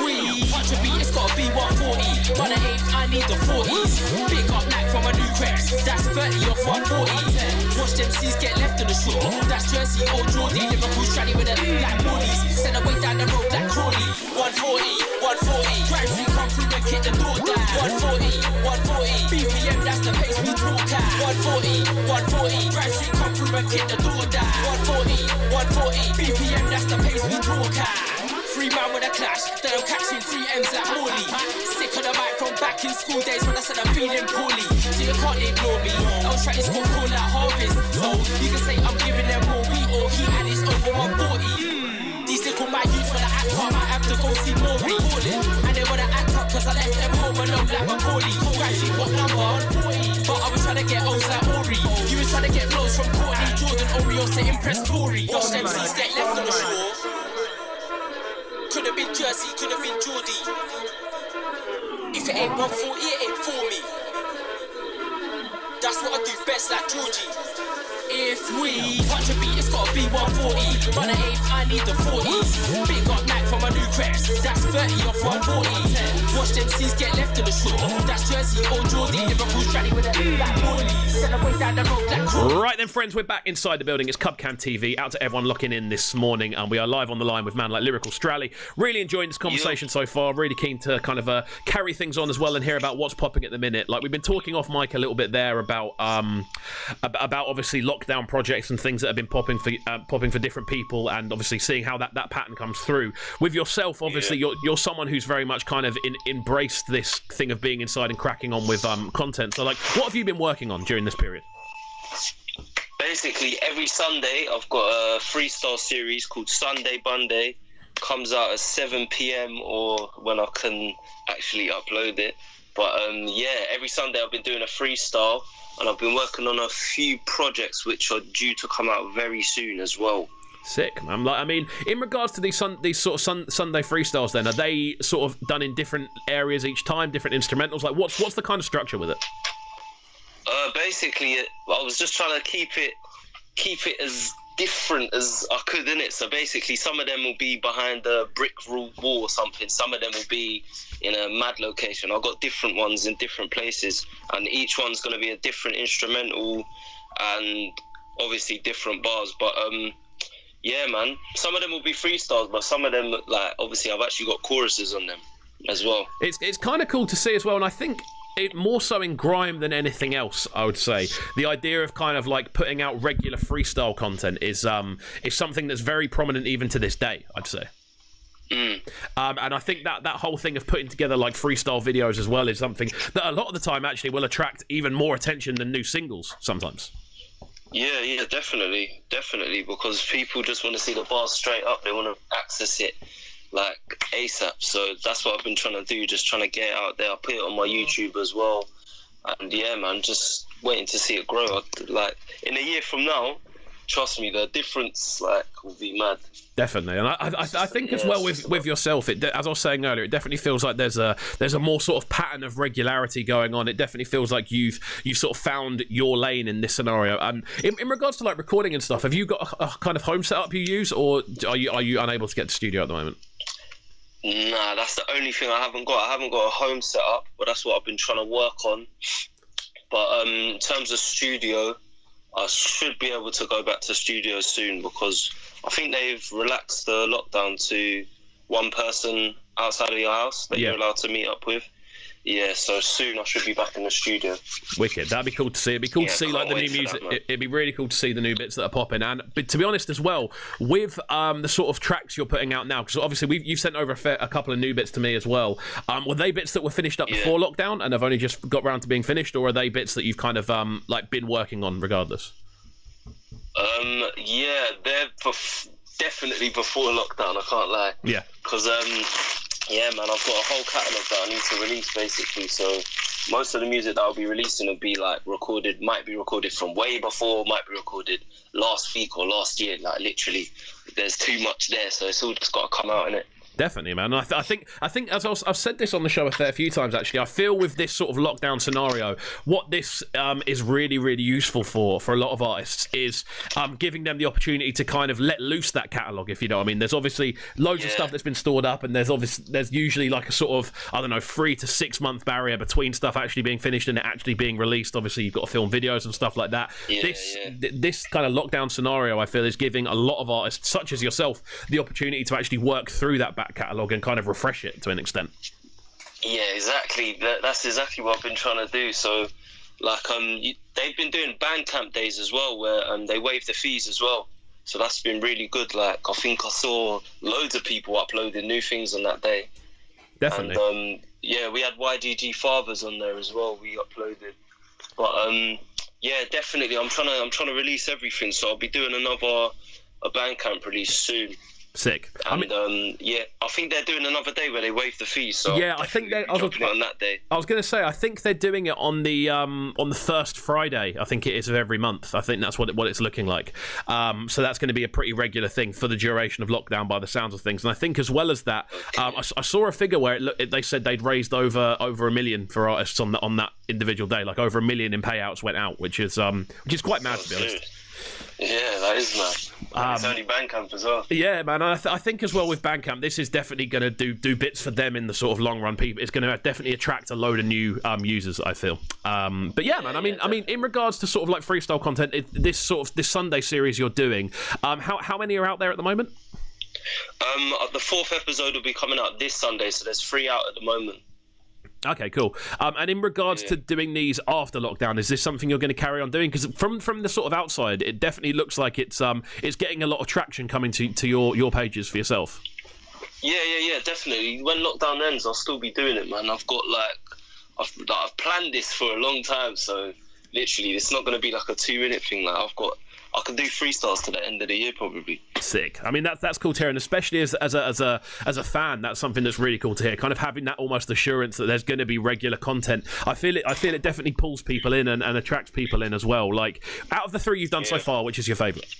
we touch a beat, it's gotta be 140. By the 8th, I need the 40s. Big up Mac from my new creps. That's 30 off 140. Watch them C's get left on the shore. That's Jersey, old Geordie. Lyrical Strally with a like Morley's. Send away down the road like Crawley. 140. Grime Street come through and kick the door down. 140. BPM, that's the pace we talk at. 140. Grime Street come through and kick the door down. 140. BPM, that's the pace we talk at. 3 man with a clash, then I'm catching 3 M's like Morley. Sick on the mic from back in school days when I said I'm feeling poorly. So you can't ignore me. I was trying to score call out harvest. So you can say I'm giving them more heat or heat and it's over 140. These little my youths wanna act up, I have to go see more recording. And they wanna act up cause I left them home alone like Macaulay. Gradually what number? 140. But I was trying to get O's like Ori. You was trying to get blows from Courtney, Jordan, Oreo to impress Tory. Watch them C's get left on the shore. Could have been Jersey, could have been Geordie. If it ain't 140, it ain't for me. That's what I do best like Georgie. If we touch a beat, it's gotta be 140. By the 8th, I need the 40s. Big up Mac from my new creps. That's 30 off 140. Watch them C's get left on the shore. That's Jersey, old Geordie. Lyrical Strally with a like Morley's. Send away down the road like Crawley. Right then, friends, we're back inside the building. It's Cubcam TV. Out to everyone locking in this morning, and we are live on the line with man like Lyrical Strally. Really enjoying this conversation so far. Really keen to kind of carry things on as well and hear about what's popping at the minute. Like we've been talking off mic a little bit there about obviously lockdown projects and things that have been popping for different people, and obviously seeing how that pattern comes through. With yourself, obviously, you're someone who's very much kind of embraced this thing of being inside and cracking on with content. So, like, what have you been working on during this period? Basically, every Sunday, I've got a freestyle series called Sunday Bunday. Comes out at 7 p.m. or when I can actually upload it. But every Sunday I've been doing a freestyle, and I've been working on a few projects which are due to come out very soon as well. Sick, man. Like, I mean, in regards to these sort of Sunday freestyles, then are they sort of done in different areas each time, different instrumentals? Like, what's the kind of structure with it? Basically, I was just trying to keep it as different as I could, innit? So basically, some of them will be behind a brick wall or something. Some of them will be in a mad location. I've got different ones in different places, and each one's going to be a different instrumental and obviously different bars. But yeah, man, some of them will be freestyles, but some of them, like, obviously I've actually got choruses on them as well. It's kind of cool to see as well, and I think it more so in grime than anything else, I would say. The idea of kind of like putting out regular freestyle content is something that's very prominent even to this day, I'd say. And I think that whole thing of putting together like freestyle videos as well is something that a lot of the time actually will attract even more attention than new singles sometimes. Yeah, definitely, because people just want to see the bars straight up. They want to access it like ASAP. So that's what I've been trying to do, just trying to get it out there. I put it on my YouTube as well, and yeah, man, just waiting to see it grow. Like in a year from now, trust me, the difference will be mad. Definitely, and I think as well with yourself, as I was saying earlier, it definitely feels like there's a more sort of pattern of regularity going on. It definitely feels like you've sort of found your lane in this scenario. And in regards to like recording and stuff, have you got a kind of home setup you use, or are you unable to get to the studio at the moment? Nah, that's the only thing I haven't got. I haven't got a home setup, but that's what I've been trying to work on. But in terms of studio, I should be able to go back to studio soon, because I think they've relaxed the lockdown to one person outside of your house that you're allowed to meet up with. Yeah, so soon I should be back in the studio. Wicked. That'd be cool to see. It'd be cool to see like the new music. It'd be really cool to see the new bits that are popping. And but to be honest as well, with the sort of tracks you're putting out now, because obviously you've sent over a couple of new bits to me as well. Were they bits that were finished up before lockdown and have only just got round to being finished, or are they bits that you've kind of like been working on regardless? Yeah, they're definitely before lockdown, I can't lie. Yeah. Because, yeah, man, I've got a whole catalogue that I need to release, basically. So most of the music that I'll be releasing will be, like, might be recorded from way before, might be recorded last week or last year. Like, literally, there's too much there, so it's all just got to come out, innit? Definitely, man. I think as I've said this on the show a fair few times, actually, I feel with this sort of lockdown scenario, what this is really, really useful for a lot of artists is giving them the opportunity to kind of let loose that catalogue, if you know what I mean. There's obviously loads of stuff that's been stored up, and there's usually like a sort of, I don't know, 3 to 6 month barrier between stuff actually being finished and it actually being released. Obviously, you've got to film videos and stuff like that. This kind of lockdown scenario, I feel, is giving a lot of artists, such as yourself, the opportunity to actually work through that back catalogue and kind of refresh it to an extent. Yeah, exactly. That's exactly what I've been trying to do. So, like, they've been doing Bandcamp days as well, where they waive the fees as well. So that's been really good. Like, I think I saw loads of people uploading new things on that day. Definitely. And yeah, we had YDG Fathers on there as well. We uploaded. But yeah, definitely. I'm trying to release everything. So I'll be doing a Bandcamp release soon. Sick. And yeah, I think they're doing another day where they waive the fees. So yeah, I think they're on that day. I was going to say, I think they're doing it on the first Friday. I think it is of every month. I think that's what it's looking like. So that's going to be a pretty regular thing for the duration of lockdown, by the sounds of things. And I think as well as that, I saw a figure where they said they'd raised over $1 million for artists on that individual day. Like over $1 million in payouts went out, which is quite mad, to be honest. Yeah, that is mad. It's only Bandcamp as well. Yeah, man. I think as well with Bandcamp, this is definitely going to do bits for them in the sort of long run. It's going to definitely attract a load of new users, I feel. But yeah, man. I mean, in regards to sort of like freestyle content, this Sunday series you're doing, how many are out there at the moment? The 4th episode will be coming out this Sunday, so there's 3 out at the moment. Okay, cool. And in regards to doing these after lockdown, is this something you're going to carry on doing? Because from the sort of outside, it definitely looks like it's getting a lot of traction coming to your pages for yourself. Yeah, definitely. When lockdown ends, I'll still be doing it, man. I've I've planned this for a long time, so literally, it's not going to be like a 2-minute thing. Like I can do freestyles to the end of the year probably. Sick. I mean, that's cool to hear, and especially as a fan, that's something that's really cool to hear. Kind of having that almost assurance that there's going to be regular content. I feel it definitely pulls people in and attracts people in as well. Like, out of the 3 you've done so far, which is your favourite?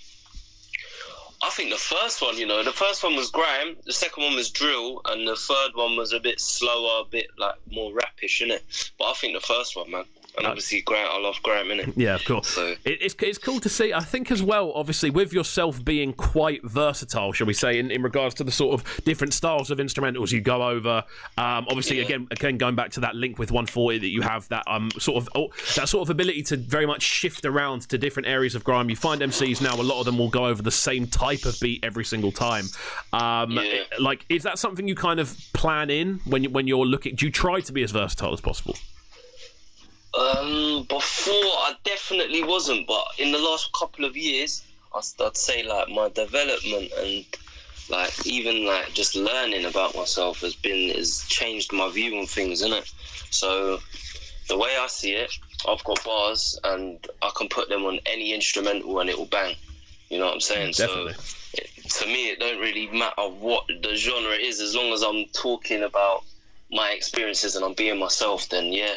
I think the first one, the first one was Grime, the second one was Drill, and the third one was a bit slower, a bit like more rapish, innit? But I think the first one, man. And obviously, Grime, I love Grime, innit? Yeah, of course. So. It's cool to see. I think as well, obviously, with yourself being quite versatile, shall we say, in regards to the sort of different styles of instrumentals you go over. Obviously, again, going back to that link with 140, that you have that sort of ability to very much shift around to different areas of grime. You find MCs now, a lot of them will go over the same type of beat every single time. Like, is that something you kind of plan in when you're looking? Do you try to be as versatile as possible? Before I definitely wasn't, but in the last couple of years, I'd say like my development and like even like just learning about myself has changed my view on things, innit? So the way I see it, I've got bars and I can put them on any instrumental and it will bang. You know what I'm saying? Definitely. So to me, it don't really matter what the genre is, as long as I'm talking about my experiences and I'm being myself, then yeah,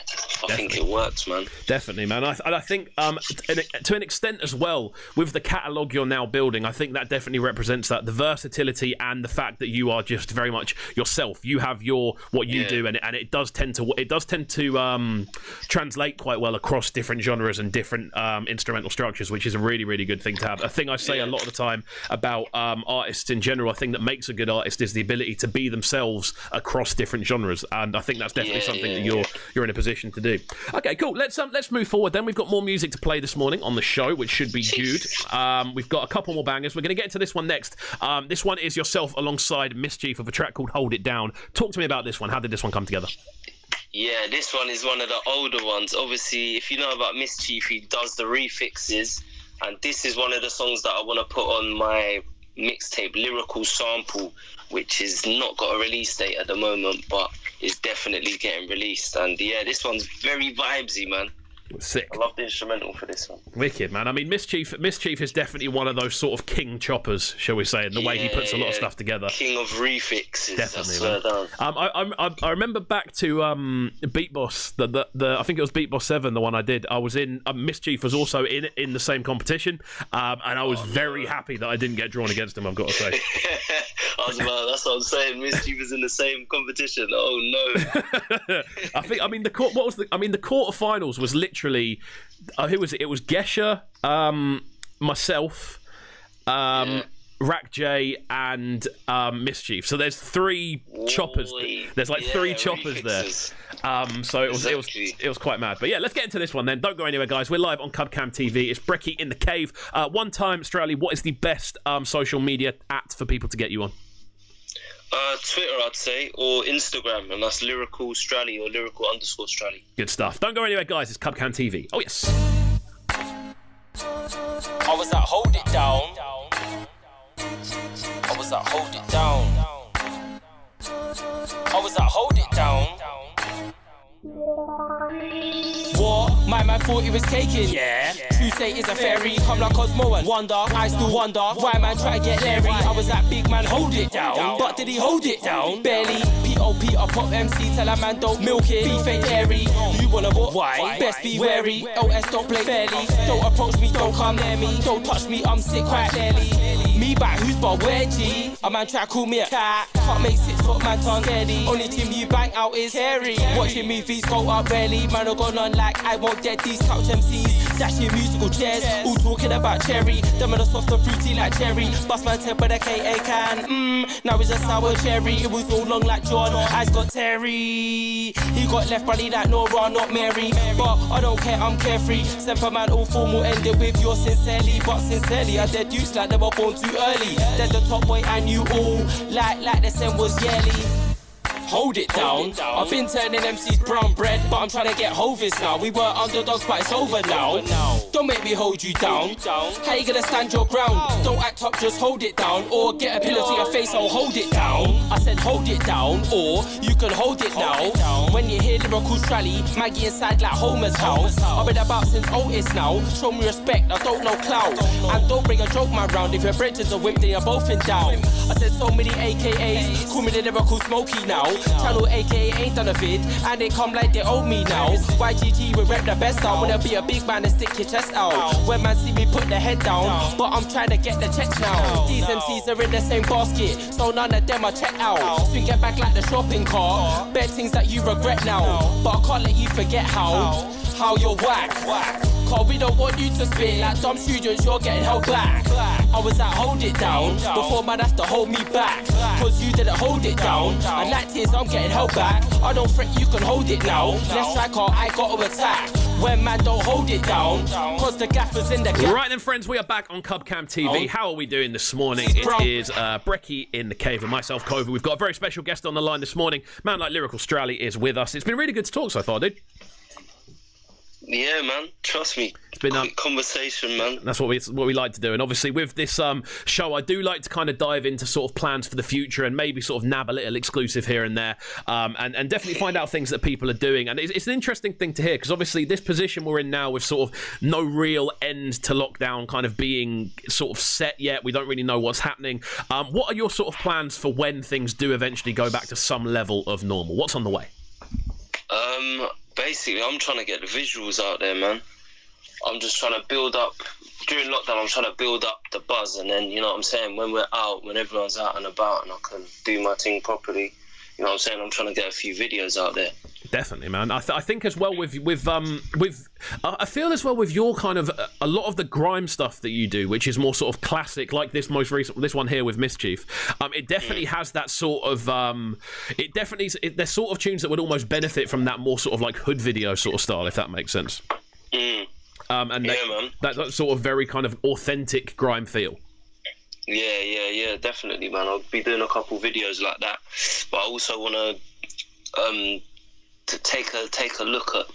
I think it works, man. Definitely, man. I think to an extent as well, with the catalogue you're now building, I think that definitely represents that, the versatility and the fact that you are just very much yourself. You have what you do, and it does tend to translate quite well across different genres and different instrumental structures, which is a really, really good thing to have. A thing I say a lot of the time about artists in general, a thing that makes a good artist is the ability to be themselves across different genres. And I think that's definitely something that you're in a position to do. Okay, cool. Let's move forward then. We've got more music to play this morning on the show, which should be good. We've got a couple more bangers. We're going to get into this one next. This one is yourself alongside Mischief of a track called Hold It Down. Talk to me about this one. How did this one come together? Yeah, this one is one of the older ones. Obviously, if you know about Mischief, he does the refixes. And this is one of the songs that I want to put on my mixtape, Lyrical Sample, which has not got a release date at the moment, but is definitely getting released. And yeah, this one's very vibesy, man. Sick. I love the instrumental for this one. Wicked, man. I mean, Mischief is definitely one of those sort of king choppers, shall we say, in the way he puts a lot of stuff together. King of refixes. Definitely, man. I remember back to Beat Boss, the I think it was Beat Boss 7, the one I did. I was in, Mischief was also in the same competition, and I was very happy that I didn't get drawn against him, I've got to say. That's what I'm saying. Mischief was in the same competition. Oh no. the quarterfinals was literally who was it? It was Gesher, myself, Rack J, and Mischief. So there's three choppers. There's like three choppers refixes there. So it was quite mad. But yeah, let's get into this one then. Don't go anywhere, guys. We're live on Cubcam TV. It's Brekky in the Cave. One time, Strally, what is the best social media at for people to get you on? Twitter, I'd say, or Instagram, and that's Lyrical Strally or Lyrical_Strally. Good stuff. Don't go anywhere, guys. It's Cubcam TV. Oh, yes. I was at Hold It Down. I was at Hold It Down. I was at Hold It Down. What? My man thought he was caking. Yeah. True say is a fairy. Come like Cosmo and wonder. I still wonder why man try to get Larry. I was that big man hold it down. But did he hold it down? Barely. P.O.P. a pop MC. Tell a man don't milk it. Beef ain't dairy. You wanna what? Why? Best be wary. OS don't play fairly. Don't approach me, don't come near me. Don't touch me, I'm sick quite clearly. Me back, who's but where G? A man try to call me a cat. Can't make 6 foot man tongue scaredy. Only team you bang out is scary. Watching movies go up rarely. Man, I gone on like I won't dead these couch MCs. Dashing musical chairs. All talking about cherry. Them are the soft and fruity like cherry. Bust man tip with a KA can. Now it's a sour cherry. It was all long like John. Eyes got Terry. He got left buddy like Nora, not Mary. But I don't care, I'm carefree. Send for man all formal, ended with your sincerely. But sincerely, I dead use like they were born too early. They're the top boy and you all like the same was yearly. Hold it down. I've been turning MC's brown bread, but I'm trying to get Hovis now. We were underdogs, but it's over now. Don't make me hold you down. How you gonna stand your ground? Don't act up, just hold it down. Or get a pillow to your face, I'll hold it down. I said hold it down, or you can hold it now. When you hear Lyrical Strally, Maggie inside like Homer's house. I've been about since Otis now. Show me respect, I don't know clout. And don't bring a joke man round. If your bridges are whipped, then you're both in down. I said so many AKAs, call me the Lyrical Smokey now. Channel AKA ain't done a vid, and they come like they owe me now. YGG we rep the best out. Wanna be a big man and stick your chest out. When man see me put the head down, but I'm trying to get the checks now. These MCs are in the same basket, so none of them are checked out. Soon get back like the shopping cart. Bet things that you regret now, but I can't let you forget how you're whack. Cause we don't want you to spit like dumb students, you're getting held back. I was at Hold It Down, before man has to hold me back. Cause you didn't hold it down, and like tears I'm getting held back. I don't fret, you can hold it now. Let's try car, I got to attack. When man don't hold it down, cause the gaffer's in the gap. Right then friends, we are back on Cubcam TV. How are we doing this morning? It is Brekky in the Cave and myself, Cova. We've got a very special guest on the line this morning. Man like Lyrical Strally is with us. It's been really good to talk so far, dude. Yeah, man. Trust me. It's been a conversation, man. That's what we like to do. And obviously with this show, I do like to kind of dive into sort of plans for the future and maybe sort of nab a little exclusive here and there, and definitely find out things that people are doing. And it's an interesting thing to hear because obviously this position we're in now with sort of no real end to lockdown kind of being sort of set yet. We don't really know what's happening. What are your sort of plans for when things do eventually go back to some level of normal? What's on the way? Basically, I'm trying to get the visuals out there, man. I'm just trying to build up, during lockdown, I'm trying to build up the buzz, and then, you know what I'm saying, when we're out, when everyone's out and about and I can do my thing properly, you know what I'm saying, I'm trying to get a few videos out there. Definitely, man. I think as well with I feel as well with your kind of a lot of the grime stuff that you do, which is more sort of classic, like this most recent, this one here with Mischief. It definitely has that sort of there's sort of tunes that would almost benefit from that more sort of like hood video sort of style, if that makes sense. Man. That sort of very kind of authentic grime feel. Yeah, definitely, man. I'll be doing a couple videos like that, but I also want to take a look at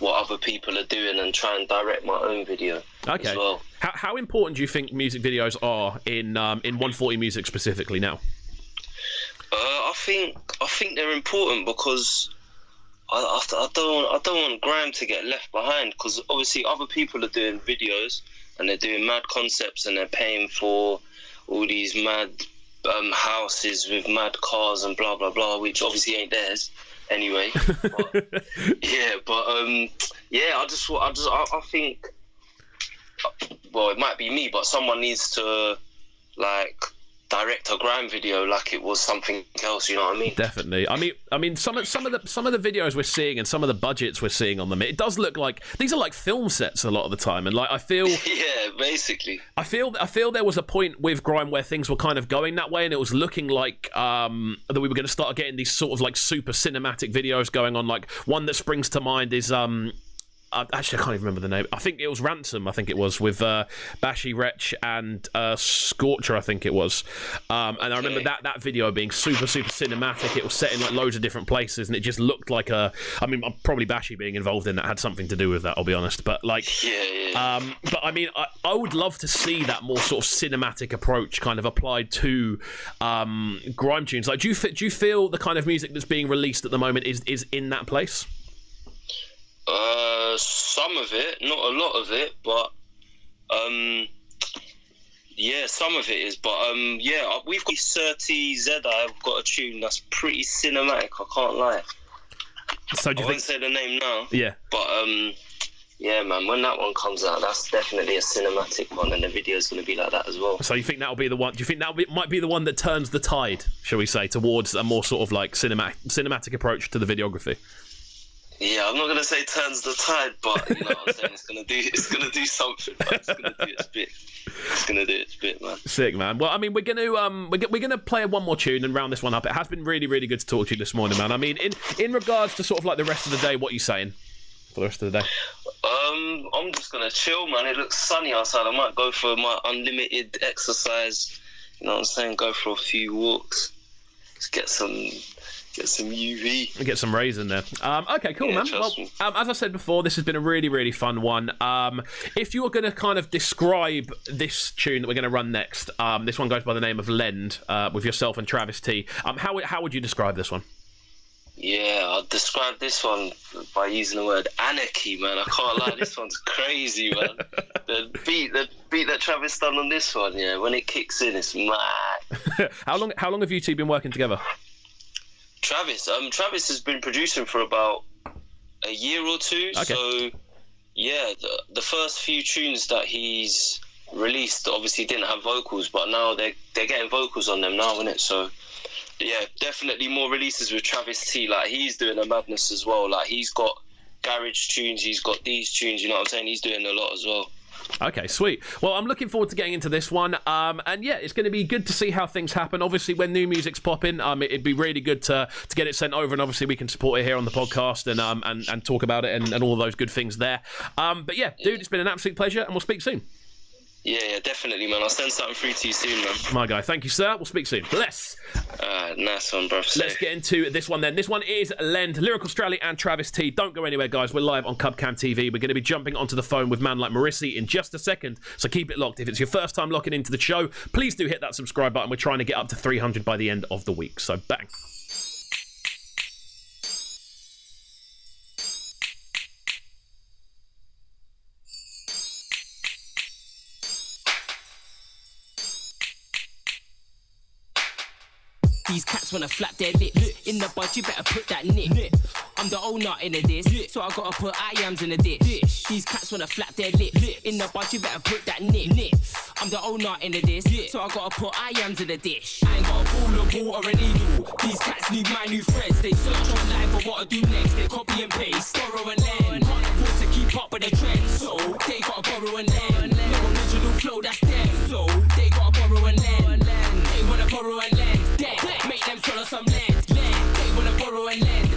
what other people are doing and try and direct my own video as well. How important do you think music videos are in 140 music specifically now? I think they're important because I don't want grime to get left behind, because obviously other people are doing videos and they're doing mad concepts and they're paying for all these mad houses with mad cars and blah blah blah, which obviously ain't theirs anyway. But, I think, well, it might be me, but someone needs to like direct a grime video like it was something else, you know what I mean? Definitely. I mean, some of the videos we're seeing and some of the budgets we're seeing on them, it does look like these are like film sets a lot of the time, and like I feel yeah, basically. I feel there was a point with grime where things were kind of going that way, and it was looking like that we were going to start getting these sort of like super cinematic videos going on. Like one that springs to mind is actually, I can't even remember the name. I think it was Ransom. I think it was with Bashi Wretch and Scorcher. I think it was. And I remember that video being super cinematic. It was set in like loads of different places, and it just looked like I mean, probably Bashi being involved in that had something to do with that. I'll be honest, but like, but I mean, I would love to see that more sort of cinematic approach kind of applied to grime tunes. Like, do you feel the kind of music that's being released at the moment is in that place? Some of it, not a lot of it, but yeah, some of it is. But yeah, we've got 30Z. I've got a tune that's pretty cinematic, I can't lie. So do you won't say the name now. Yeah. But yeah, man, when that one comes out, that's definitely a cinematic one, and the video's going to be like that as well. So you think that'll be the one? Do you think that might be the one that turns the tide, shall we say, towards a more sort of like cinematic approach to the videography? Yeah, I'm not gonna say turns the tide, but you know what I'm saying. It's gonna do something. Man. It's gonna do its bit. It's gonna do its bit, man. Sick, man. Well, I mean, we're gonna play one more tune and round this one up. It has been really, really good to talk to you this morning, man. I mean, in regards to sort of like the rest of the day, what are you saying for the rest of the day? I'm just gonna chill, man. It looks sunny outside. I might go for my unlimited exercise. You know what I'm saying? Go for a few walks. Just get some UV. Get some rays in there. Okay, cool, yeah, man. Well, as I said before, this has been a really, really fun one. If you were going to kind of describe this tune that we're going to run next, this one goes by the name of Lend, with yourself and Travis T. How would you describe this one? Yeah, I'll describe this one by using the word anarchy, man. I can't lie, this one's crazy, man. The beat that Travis done on this one, yeah, when it kicks in, it's mad. How long have you two been working together? Travis has been producing for about a year or two. Okay. So yeah, the first few tunes that he's released obviously didn't have vocals, but now they're getting vocals on them now, innit? So yeah, definitely more releases with Travis T. Like, he's doing a madness as well. Like, he's got garage tunes, he's got these tunes, you know what I'm saying? He's doing a lot as well. Okay, sweet. Well, I'm looking forward to getting into this one. And yeah, it's going to be good to see how things happen. Obviously, when new music's popping, it'd be really good to get it sent over, and obviously we can support it here on the podcast and talk about it and all those good things there. But yeah, dude, it's been an absolute pleasure, and we'll speak soon. Yeah, definitely, man. I'll send something through to you soon, man. My guy, thank you, sir. We'll speak soon. Bless. Nice one, bro. Let's get into this one then. This one is Lend, Lyrical Strally and Travis T. Don't go anywhere, guys. We're live on Cubcam TV. We're going to be jumping onto the phone with man like Mrisi in just a second, so keep it locked. If it's your first time locking into the show, please do hit that subscribe button. We're trying to get up to 300 by the end of the week, so bang. These cats wanna flap their lips. In the bud, you better put that nip. I'm the owner in the dish, so I gotta put I-ams in the dish. These cats wanna flap their lips. In the bud, you better put that nip. I'm the owner in the dish, so I gotta put I-ams in the dish. I ain't got a ball of water or a needle. These cats need my new friends. They search online for what I do next. They copy and paste, borrow and lend. Can't afford to keep up with the trend, so they gotta borrow and lend. No original flow, that's them, so they gotta borrow and lend. They wanna borrow and lend. Make them swallow some land. They wanna borrow and lend.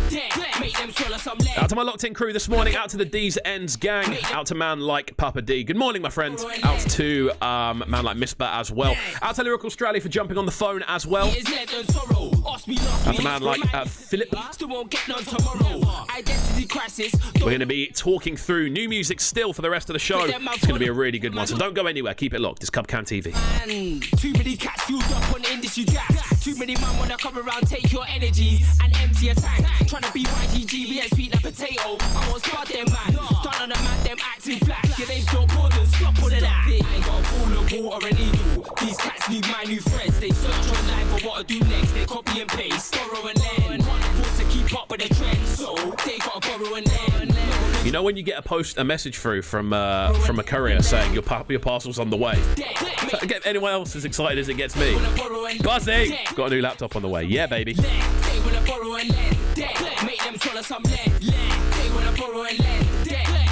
Make them swallow some land. Out to my locked in crew this morning. Out to the D's Ends gang. Out to man like Papa D. Good morning, my friend. Out to man like Miss Bat as well. Out to Lyrical Strally for jumping on the phone as well. Out to man like Philip. We're going to be talking through new music still for the rest of the show. It's going to be a really good one, so don't go anywhere. Keep it locked. It's Cubcam TV. Too many cats fueled up on industry gas. Too many man wanna come around, take your energies and empty your tank. Tryna be YGG, and sweet like potato. I won't start them, man. Start on the man, them acting flat. Your name's no borders, stop all of that. I ain't got a ball of water and needle. These cats need my new friends. They search online for what to do next. They copy and paste, borrow and lend. Want to keep up with the trend, so they gotta borrow and lend. You know when you get a message through from a courier saying your parcel's on the way? Get anyone else as excited as it gets me. Buzzy! Got a new laptop on the way. Yeah, baby. They wanna borrow and lend. Make them swallow some lead. They wanna borrow and lend.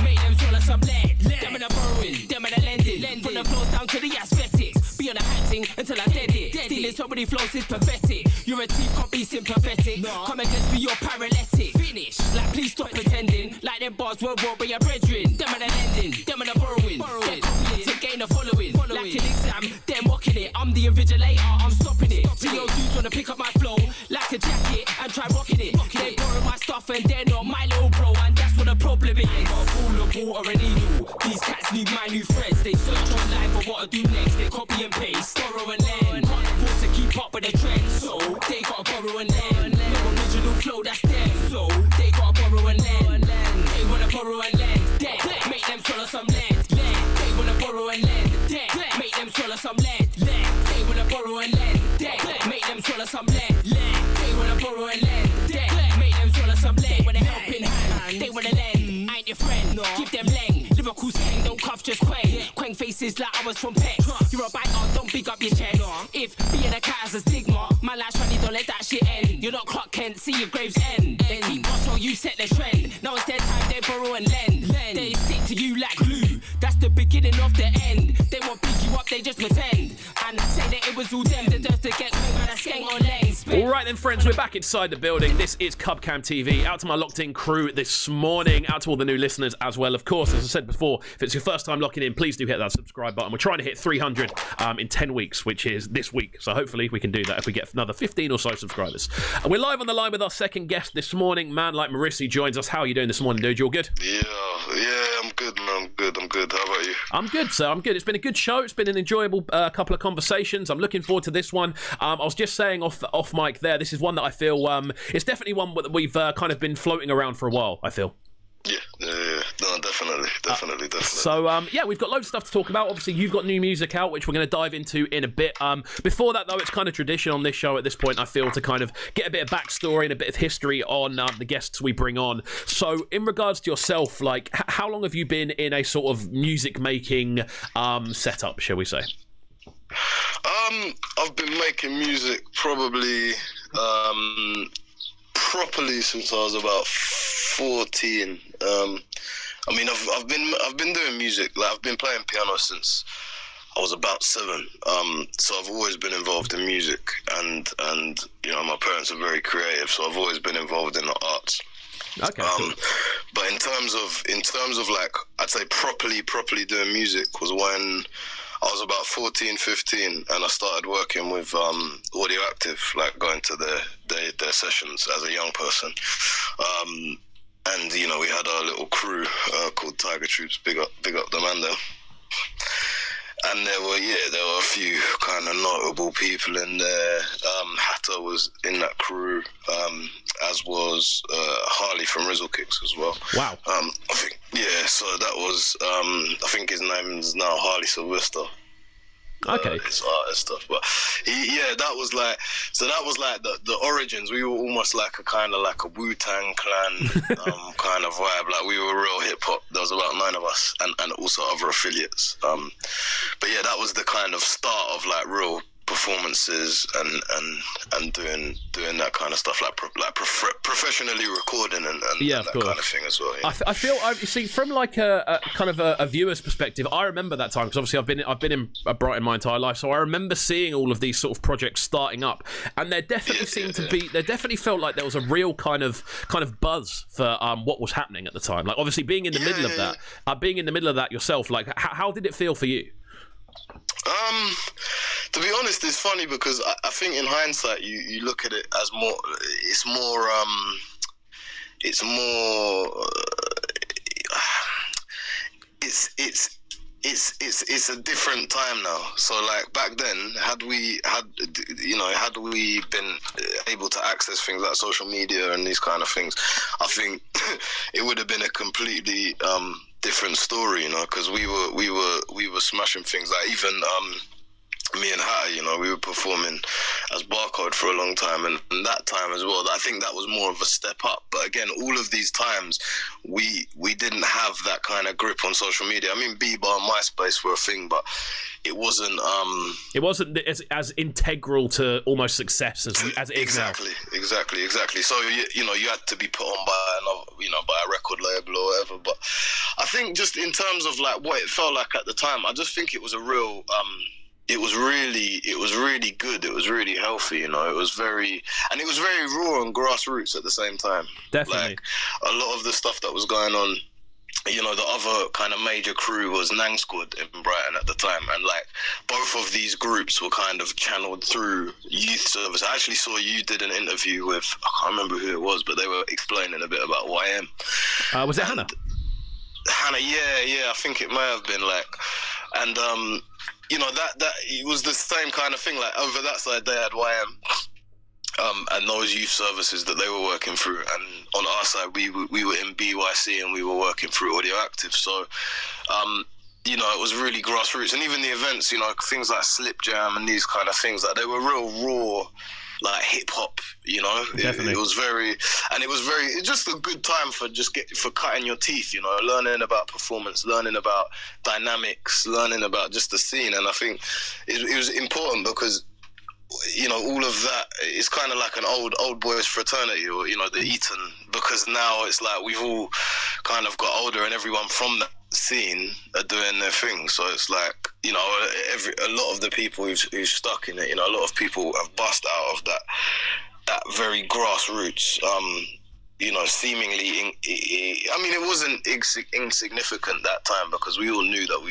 Make them swallow some lead. Them in the borrowing, them in the lending. From the flows down to the aesthetics. Be on the hatting until I dead it. Stealing so many flows is pathetic. You're a thief, can't be sympathetic. Come against me, you're paralytic. Finish. Like, please stop pretending. Like them bars were war by your brethren. Them in the lending, them in the borrowing. They're copying to gain a following. Like an exam, they're mocking it. I'm the invigilator, I'm stopping it. Real dudes wanna pick up my flow like a jacket and try rocking it. They borrow my stuff and they're not my little bro, and that's what the problem is. Got a ball of water and needle. These cats need my new friends. They search online for what to do next. They copy and paste, borrow and lend. Want to keep up with the trend, so they gotta borrow and lend. No original flow, that's them, so they gotta borrow and lend. They wanna borrow and lend. Make them swallow some lead. They wanna borrow and lend. Make them swallow some lead. They wanna borrow and lend. Make them swallow some lead. They wanna borrow and lend. Make them swallow some lead. They wanna help in hand. They wanna lend. I ain't your friend. Give them leng. Lyrical slang, don't cuff, just quang. Quang faces like I was from Pex. You're a biter, don't big up your chest. If being a cat has a stigma, my life's funny, don't let that shit end. You're not Clark Kent, see your grave's end. They keep watch while you set the trend. Now it's their time, they borrow and lend. They stick to you like glue. That's the beginning of the end. They won't pick you up, they just pretend. And say that it was all them, deserve to get caught by a skank on legs. Alright then friends, we're back inside the building. This is Cubcam TV. Out to my locked in crew this morning. Out to all the new listeners as well. Of course, as I said before, if it's your first time locking in, please do hit that subscribe button. We're trying to hit 300 in 10 weeks, which is this week. So hopefully we can do that if we get another 15 or so subscribers. And we're live on the line with our second guest this morning. Man like Mrisi joins us. How are you doing this morning, dude? You all good? Yeah, I'm good, man. I'm good. How about you? I'm good, sir. I'm good. It's been a good show. It's been an enjoyable couple of conversations. I'm looking forward to this one. I was just saying off mic there, this is one that I feel, it's definitely one that we've kind of been floating around for a while, I feel. Yeah. No, definitely. So, we've got loads of stuff to talk about. Obviously, you've got new music out, which we're going to dive into in a bit. Before that, though, it's kind of tradition on this show at this point, I feel, to kind of get a bit of backstory and a bit of history on the guests we bring on. So, in regards to yourself, like, how long have you been in a sort of music-making setup, shall we say? I've been making music probably properly since I was about 14. I mean, I've been doing music. Like, I've been playing piano since I was about 7. So I've always been involved in music, and you know, my parents are very creative, so I've always been involved in the arts. Okay. Cool. But in terms of like, I'd say properly doing music was when I was about 14, 15, and I started working with Audio Active, like going to their sessions as a young person. And, you know, we had our little crew called Tiger Troops, big up the man there. And there were a few kind of notable people in there. Hatter was in that crew, as was Harley from Rizzle Kicks as well. Wow. I think, so that was, I think his name is now Harley Sylvester. Okay. His art and stuff, but that was like the origins. We were almost like a Wu-Tang Clan kind of vibe. Like, we were real hip hop. There was about 9 of us, and also other affiliates. But yeah, that was the kind of start of like real performances and doing that kind of stuff, like professionally recording and that kind of thing as well. Yeah. I feel, you see, from like a kind of a viewer's perspective, I remember that time, because obviously I've been in Brighton my entire life, so I remember seeing all of these sort of projects starting up, and there definitely there definitely felt like there was a real kind of buzz for what was happening at the time. Like, obviously being in the middle of that, being in the middle of that yourself, like how did it feel for you? To be honest, it's funny because I think in hindsight you look at it as more. it's a different time now. So like back then, had we been able to access things like social media and these kind of things, I think it would have been a completely different story, you know, because we were smashing things like even me and Hatter, you know, we were performing as Barcode for a long time, and that time as well, I think that was more of a step up. But again, all of these times, we didn't have that kind of grip on social media. I mean, Bieber and MySpace were a thing, but it wasn't... It wasn't as integral to almost success as it is now. Exactly. So, you know, you had to be put on by another, you know, by a record label or whatever. But I think just in terms of like what it felt like at the time, I just think it was a real... It was really good. It was really healthy, you know. It was very raw and grassroots at the same time. Definitely. Like, a lot of the stuff that was going on, you know, the other kind of major crew was Nang Squad in Brighton at the time, and like both of these groups were kind of channeled through youth service. I actually saw you did an interview with, I can't remember who it was, but they were explaining a bit about YM. Was it Hannah? Hannah, yeah, I think it may have been like, and you know, that it was the same kind of thing. Like over that side, they had YM, and those youth services that they were working through, and on our side, we were in BYC and we were working through Audio Active. So, you know, it was really grassroots, and even the events, you know, things like Slip Jam and these kind of things, like they were real raw, like hip hop, you know. Definitely. It was just a good time for cutting your teeth, you know, learning about performance, learning about dynamics, learning about just the scene. And I think it was important because, you know, all of that is kind of like an old boys fraternity, or, you know, the Eton, because now it's like we've all kind of got older and everyone from that scene are doing their thing. So it's like, you know, a lot of the people who've stuck in it, you know, a lot of people have bust out of that very grassroots, you know, seemingly, I mean, it wasn't insignificant that time because we all knew that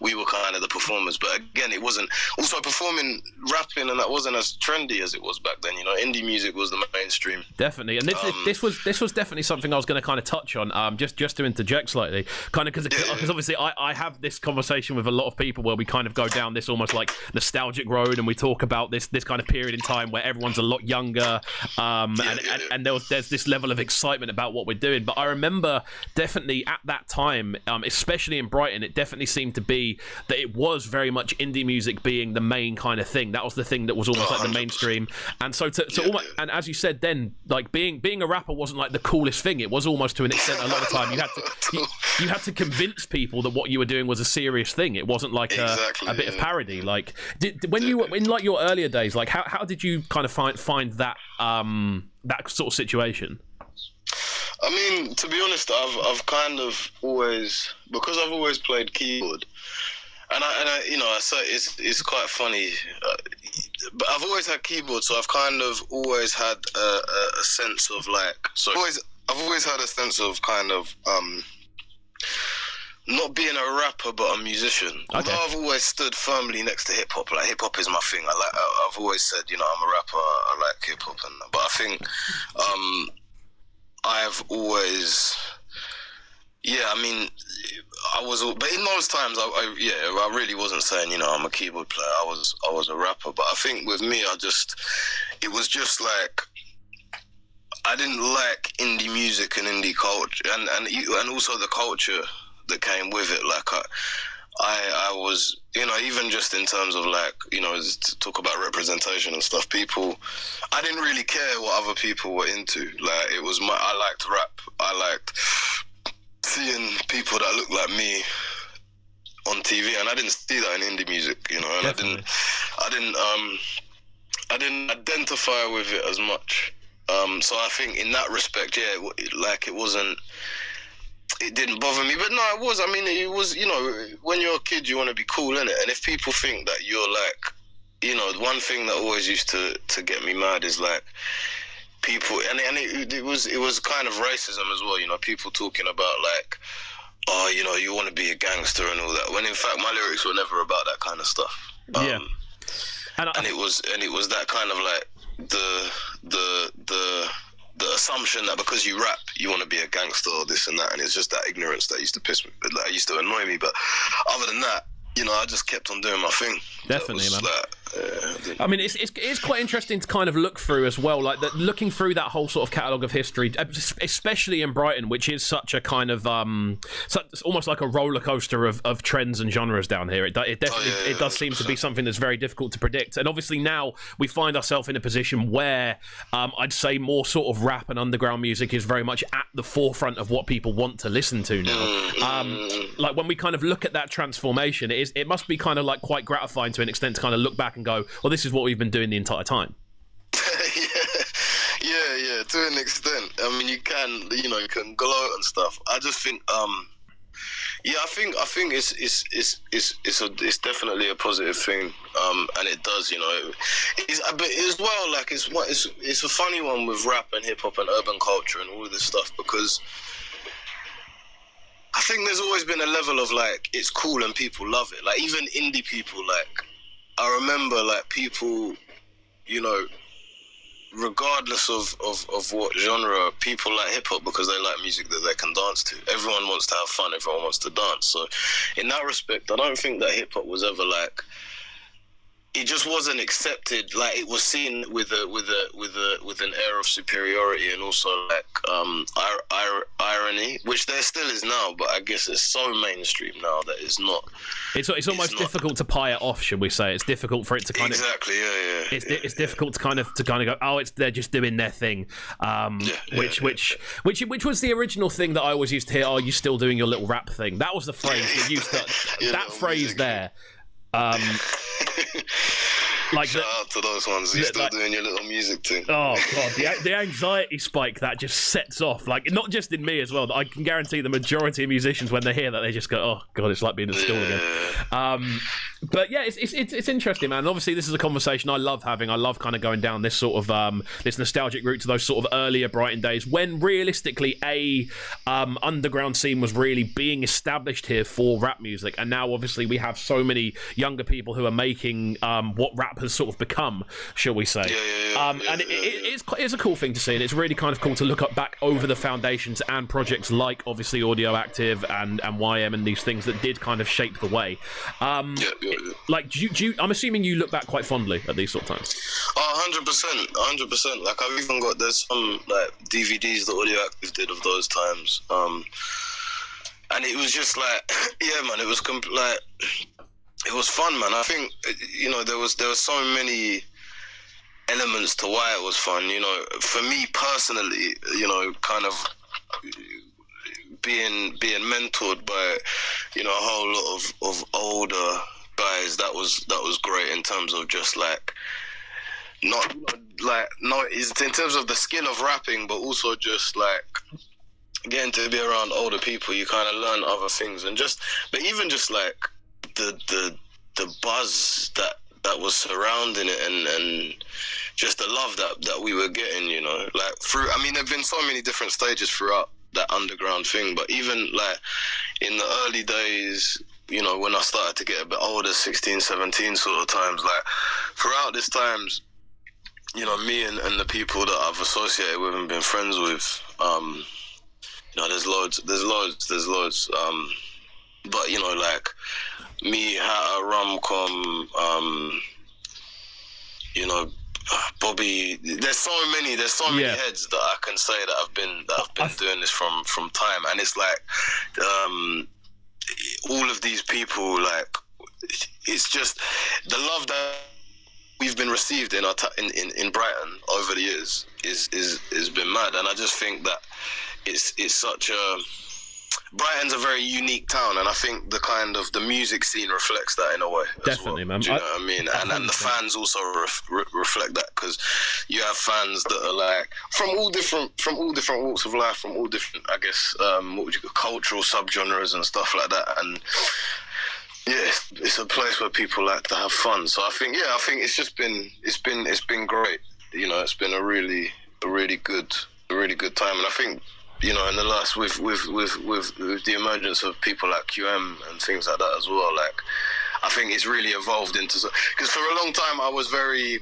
we were kind of the performers. But again, it wasn't, also rapping, and that wasn't as trendy as it was back then. You know, indie music was the mainstream. Definitely, and this was definitely something I was going to kind of touch on. Just to interject slightly, kind of because obviously I have this conversation with a lot of people where we kind of go down this almost like nostalgic road, and we talk about this kind of period in time where everyone's a lot younger, and there's this level of excitement about what we're doing. But I remember definitely at that time, especially in Brighton, it definitely seemed to be that it was very much indie music being the main kind of thing. That was the thing that was almost like the mainstream. And so almost, and as you said then, like being a rapper wasn't like the coolest thing. It was almost, to an extent, a lot of time you had to convince people that what you were doing was a serious thing. It wasn't like a bit of parody. Like when you were in like your earlier days, like how did you kind of find that that sort of situation? I mean, to be honest, I've kind of always, because I've always played keyboard, and I you know, I say it's quite funny, but I've always had keyboard, so I've kind of always had a sense of like, I've always had a sense of kind of not being a rapper but a musician. Okay. Although I've always stood firmly next to hip hop. Like hip hop is my thing. I've always said, you know, I'm a rapper. I like hip hop, but I think I've always, I mean, but in those times, I really wasn't saying, you know, I'm a keyboard player. I was a rapper. But I think with me, it was just like, I didn't like indie music and indie culture, and also the culture that came with it. Like I was, you know, even just in terms of like, you know, to talk about representation and stuff, I didn't really care what other people were into. Like I liked rap. I liked seeing people that looked like me on TV, and I didn't see that in indie music, you know, and Definitely. I didn't identify with it as much. So I think in that respect, it didn't bother me, but no, it was. I mean, it was, you know, when you're a kid, you want to be cool, innit? And if people think that you're like, you know, one thing that always used to get me mad is like people, and it was kind of racism as well, you know, people talking about like, oh, you know, you want to be a gangster and all that, when in fact my lyrics were never about that kind of stuff. And it was that kind of like the the assumption that because you rap, you want to be a gangster or this and that, and it's just that ignorance that used to piss me, like, used to annoy me. But other than that, you know, I just kept on doing my thing. Definitely, man. I mean, it's quite interesting to kind of look through as well, like looking through that whole sort of catalogue of history, especially in Brighton, which is such a kind of it's almost like a roller coaster of trends and genres down here. It definitely does seem to be something that's very difficult to predict. And obviously now we find ourselves in a position where I'd say more sort of rap and underground music is very much at the forefront of what people want to listen to now. Like when we kind of look at that transformation, it must be kind of like quite gratifying to an extent to kind of look back and go, well, this is what we've been doing the entire time. yeah, to an extent. I mean, you can gloat and stuff. I just think, I think it's definitely a positive thing, and it does, you know. But as well, like it's a funny one with rap and hip hop and urban culture and all of this stuff, because I think there's always been a level of like it's cool and people love it. Like even indie people, like I remember like people, you know, regardless of what genre, people like hip hop because they like music that they can dance to. Everyone wants to have fun, everyone wants to dance. So in that respect, I don't think that hip hop was ever like, it just wasn't accepted. Like it was seen with an air of superiority and also like irony, which there still is now, but I guess it's so mainstream now that it's not. It's almost difficult to pie it off, should we say? It's difficult for it to kind of It's difficult to kind of go, oh, they're just doing their thing. Which was the original thing that I always used to hear. Oh, you still doing your little rap thing? That was the phrase that used to. That phrase there. Like shout out to those ones. You're still doing your little music thing. Oh god, the anxiety spike that just sets off, like not just in me as well. I can guarantee the majority of musicians when they hear that, they just go, "Oh god, it's like being in school again." But yeah, it's interesting, man. And obviously, this is a conversation I love having. I love kind of going down this sort of this nostalgic route to those sort of earlier Brighton days when realistically underground scene was really being established here for rap music, and now obviously we have so many younger people who are making what rap has sort of become, shall we say. And it's a cool thing to see, and it's really kind of cool to look up back over the foundations and projects like obviously Audio Active and YM and these things that did kind of shape the way. Like, do you, I'm assuming you look back quite fondly at these sort of times. 100%. Like I've even got, there's some like DVDs that Audio Active did of those times, and it was just like, yeah, man, it was like, it was fun, man. I think, you know, there was so many elements to why it was fun. You know, for me personally, you know, kind of being mentored by, you know, a whole lot of older guys, that was great in terms of just like not in terms of the skill of rapping, but also just like getting to be around older people. You kind of learn other things, and but even just like the buzz that was surrounding it, and just the love that we were getting, you know, like through, I mean, there've been so many different stages throughout that underground thing, but even like in the early days, you know, when I started to get a bit older, 16, 17 sort of times, like throughout this times, you know, me and the people that I've associated with and been friends with, you know, there's loads. But, you know, like me, Hatter, Rumcom, you know, Bobby, there's so many heads that I can say that I've been doing this from time, and it's like all of these people, like it's just the love that we've been received in Brighton over the years is been mad, and I just think that it's such a, Brighton's a very unique town, and I think the kind of the music scene reflects that in a way. Definitely, man. Do you know what I mean? And the fans also reflect that, because you have fans that are like from all different walks of life, from all different, I guess, what would you call, cultural subgenres and stuff like that. And yeah, it's a place where people like to have fun. So I think it's been great. You know, it's been a really good time, and I think, you know, in the last with the emergence of people like QM and things like that as well, like I think it's really evolved into, because for a long time I was very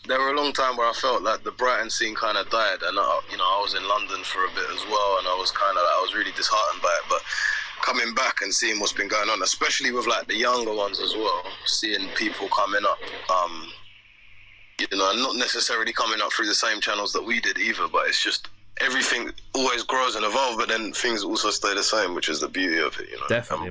there were a long time where I felt like the Brighton scene kind of died, and I was in London for a bit as well, and I was really disheartened by it. But coming back and seeing what's been going on, especially with like the younger ones as well, seeing people coming up, not necessarily coming up through the same channels that we did either, but it's just everything always grows and evolves, but then things also stay the same, which is the beauty of it, Definitely.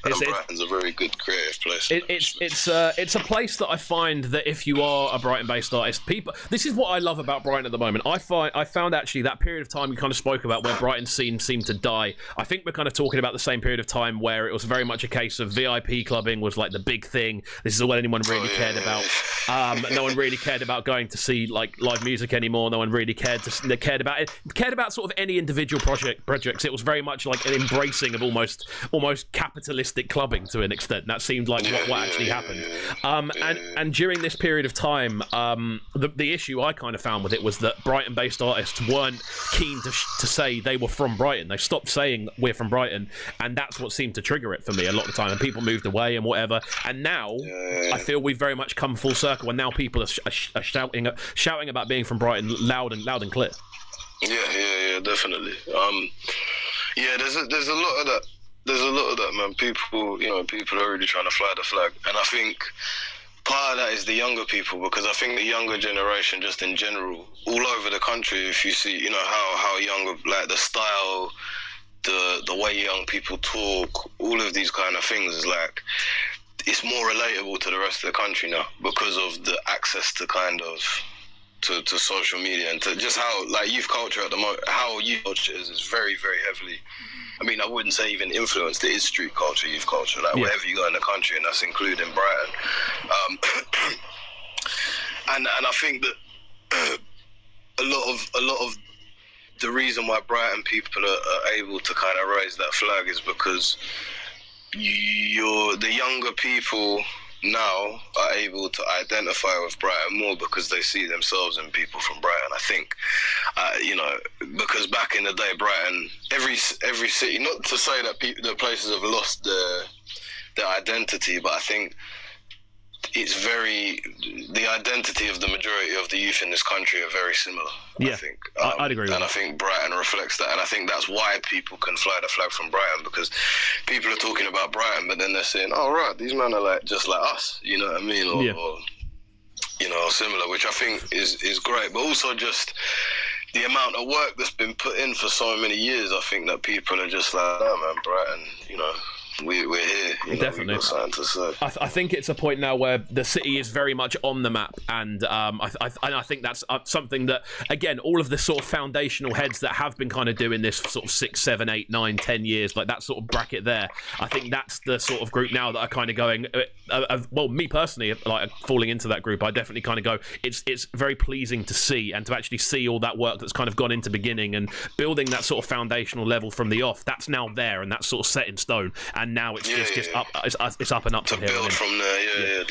And Brighton's a very good creative place. It's a place that I find that if you are a Brighton-based artist, this is what I love about Brighton at the moment. I found actually that period of time you kind of spoke about where Brighton scene seemed to die. I think we're kind of talking about the same period of time where it was very much a case of VIP clubbing was like the big thing. This is all anyone really cared about. No one really cared about going to see like live music anymore. No one really cared about sort of any individual projects. It was very much like an embracing of almost capitalistic clubbing to an extent. That seemed like what actually happened. And during this period of time, the issue I kind of found with it was that Brighton-based artists weren't keen to say they were from Brighton. They stopped saying we're from Brighton, and that's what seemed to trigger it for me a lot of the time. And people moved away and whatever. And now I feel we've very much come full circle, and now people are shouting about being from Brighton loud and clear. Yeah, definitely. There's a lot of that. There's a lot of that, man. People are really trying to fly the flag, and I think part of that is the younger people, because I think the younger generation, just in general, all over the country, if you see, how younger, like the style, the way young people talk, all of these kind of things is like, it's more relatable to the rest of the country now because of the access to kind of to social media, and to just how like youth culture at the moment, how youth culture is very, very heavily, I mean, I wouldn't say even influenced, it is street culture, youth culture, like wherever you go in the country, and that's including Brighton. And I think that a lot of the reason why Brighton people are able to kind of raise that flag is because the younger people now are able to identify with Brighton more because they see themselves in people from Brighton. I think, because back in the day, Brighton, every city, not to say that the places have lost their identity, but I think it's the identity of the majority of the youth in this country are very similar. Yeah, I think. I'd agree with that. And I think Brighton reflects that. And I think that's why people can fly the flag from Brighton, because people are talking about Brighton, but then they're saying, oh, right, these men are like just like us, you know what I mean? Or similar, which I think is great. But also just the amount of work that's been put in for so many years, I think that people are just like, oh, man, Brighton, we're here. Definitely. We've got something to say. I think it's a point now where the city is very much on the map, and I think that's something that, again, all of the sort of foundational heads that have been kind of doing this for sort of 6, 7, 8, 9, 10 years, like that sort of bracket there, I think that's the sort of group now that are kind of going, well, me personally, like falling into that group, I definitely kind of go, it's very pleasing to see, and to actually see all that work that's kind of gone into beginning and building that sort of foundational level from the off, that's now there, and that's sort of set in stone, and now it's just up, it's up and up from here. Build from there,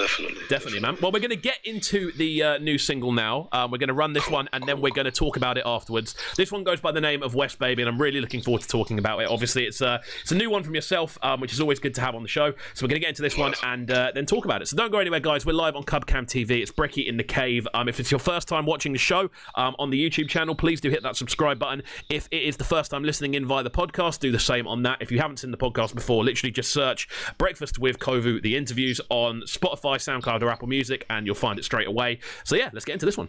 definitely, man. Well, we're going to get into the new single now. We're going to run this one, and then we're going to talk about it afterwards. This one goes by the name of West Baby, and I'm really looking forward to talking about it. Obviously, it's a new one from yourself, which is always good to have on the show. So we're going to get into this one and then talk about it. So don't go anywhere, guys. We're live on Cubcam TV. It's Brekky In The Cave. If it's your first time watching the show on the YouTube channel, please do hit that subscribe button. If it is the first time listening in via the podcast, do the same on that. If you haven't seen the podcast before, literally just search Breakfast with KXVU, the interviews on Spotify, SoundCloud, or Apple Music, and you'll find it straight away. So yeah, let's get into this one.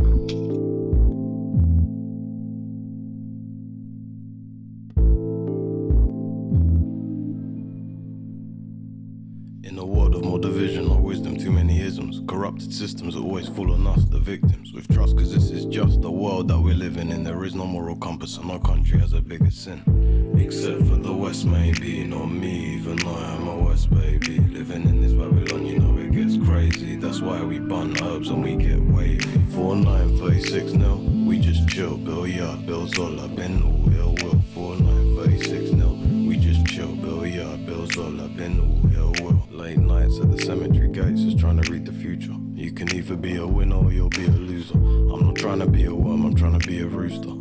In a world of more division, no wisdom, too many isms. Corrupted systems are always full on us, the victims. With trust, cause this is just the world that we're living in. There is no moral compass and no country has a bigger sin. Except for the West, maybe, not me, even though I'm a West baby. Living in this Babylon, it gets crazy. That's why we bun herbs and we get wavy. 4936 nil, we just chill. Bill Yard, Bill Zola, been all ill will. 4936 nil, we just chill. Bill Yard, Bill Zola, been all ill will. Late nights at the cemetery gates, just trying to read the future. You can either be a winner or you'll be a loser. I'm not trying to be a worm, I'm trying to be a rooster.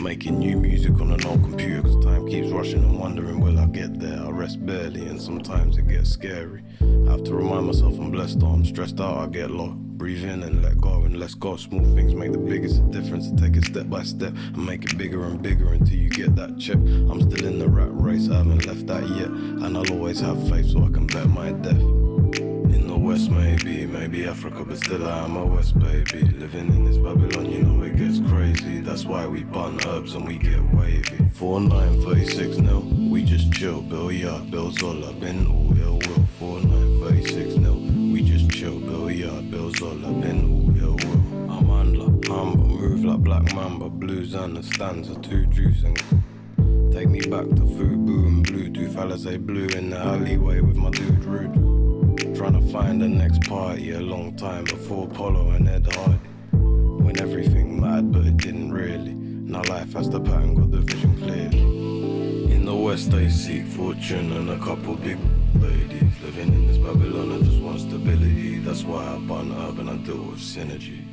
Making new music on an old computer, cause time keeps rushing and wondering will I get there. I rest barely and sometimes it gets scary. I have to remind myself I'm blessed or I'm stressed out, I get low. Breathe in and let go and let's go. Small things make the biggest difference. Take it step by step and make it bigger and bigger until you get that check. I'm still in the rat race, I haven't left that yet. And I'll always have faith so I can bet my death. In the West maybe Africa, but still I am a West baby. Living in this Babylon, you know it gets crazy. That's why we bun herbs and we get wavy. 4936 nil, we just chill. Bill Yard, Bill Zola, been all ill will. 4936 nil, we just chill. Bill Yard, Bill Zola, been all ill will. I'm humble, move like Black Mamba. Blues and the stanza, too juicing. Take me back to Fubu and Bluetooth. Alizé blue in the alleyway with my dude Rude. Trying to find the next party a long time before Polo and Ed Hardy. When everything mad, but it didn't really. Now life has the pattern, got the vision clearly. In the West they seek fortune and a couple big ladies. Living in this Babylon, I just want stability. That's why I bun up and I deal with synergy.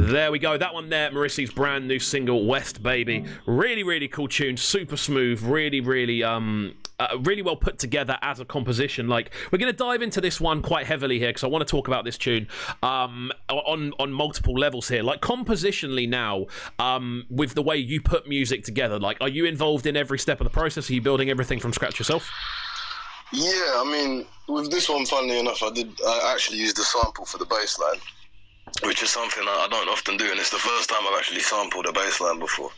There we go. That one there, Mrisi's brand new single, West Baby. Really, really cool tune. Super smooth. Really, really, really well put together as a composition. Like, we're going to dive into this one quite heavily here because I want to talk about this tune on multiple levels here. Like, compositionally now, with the way you put music together, like, are you involved in every step of the process? Are you building everything from scratch yourself? Yeah, I mean, with this one, funnily enough, I actually used a sample for the bass line, which is something I don't often do, and it's the first time I've actually sampled a bass line before.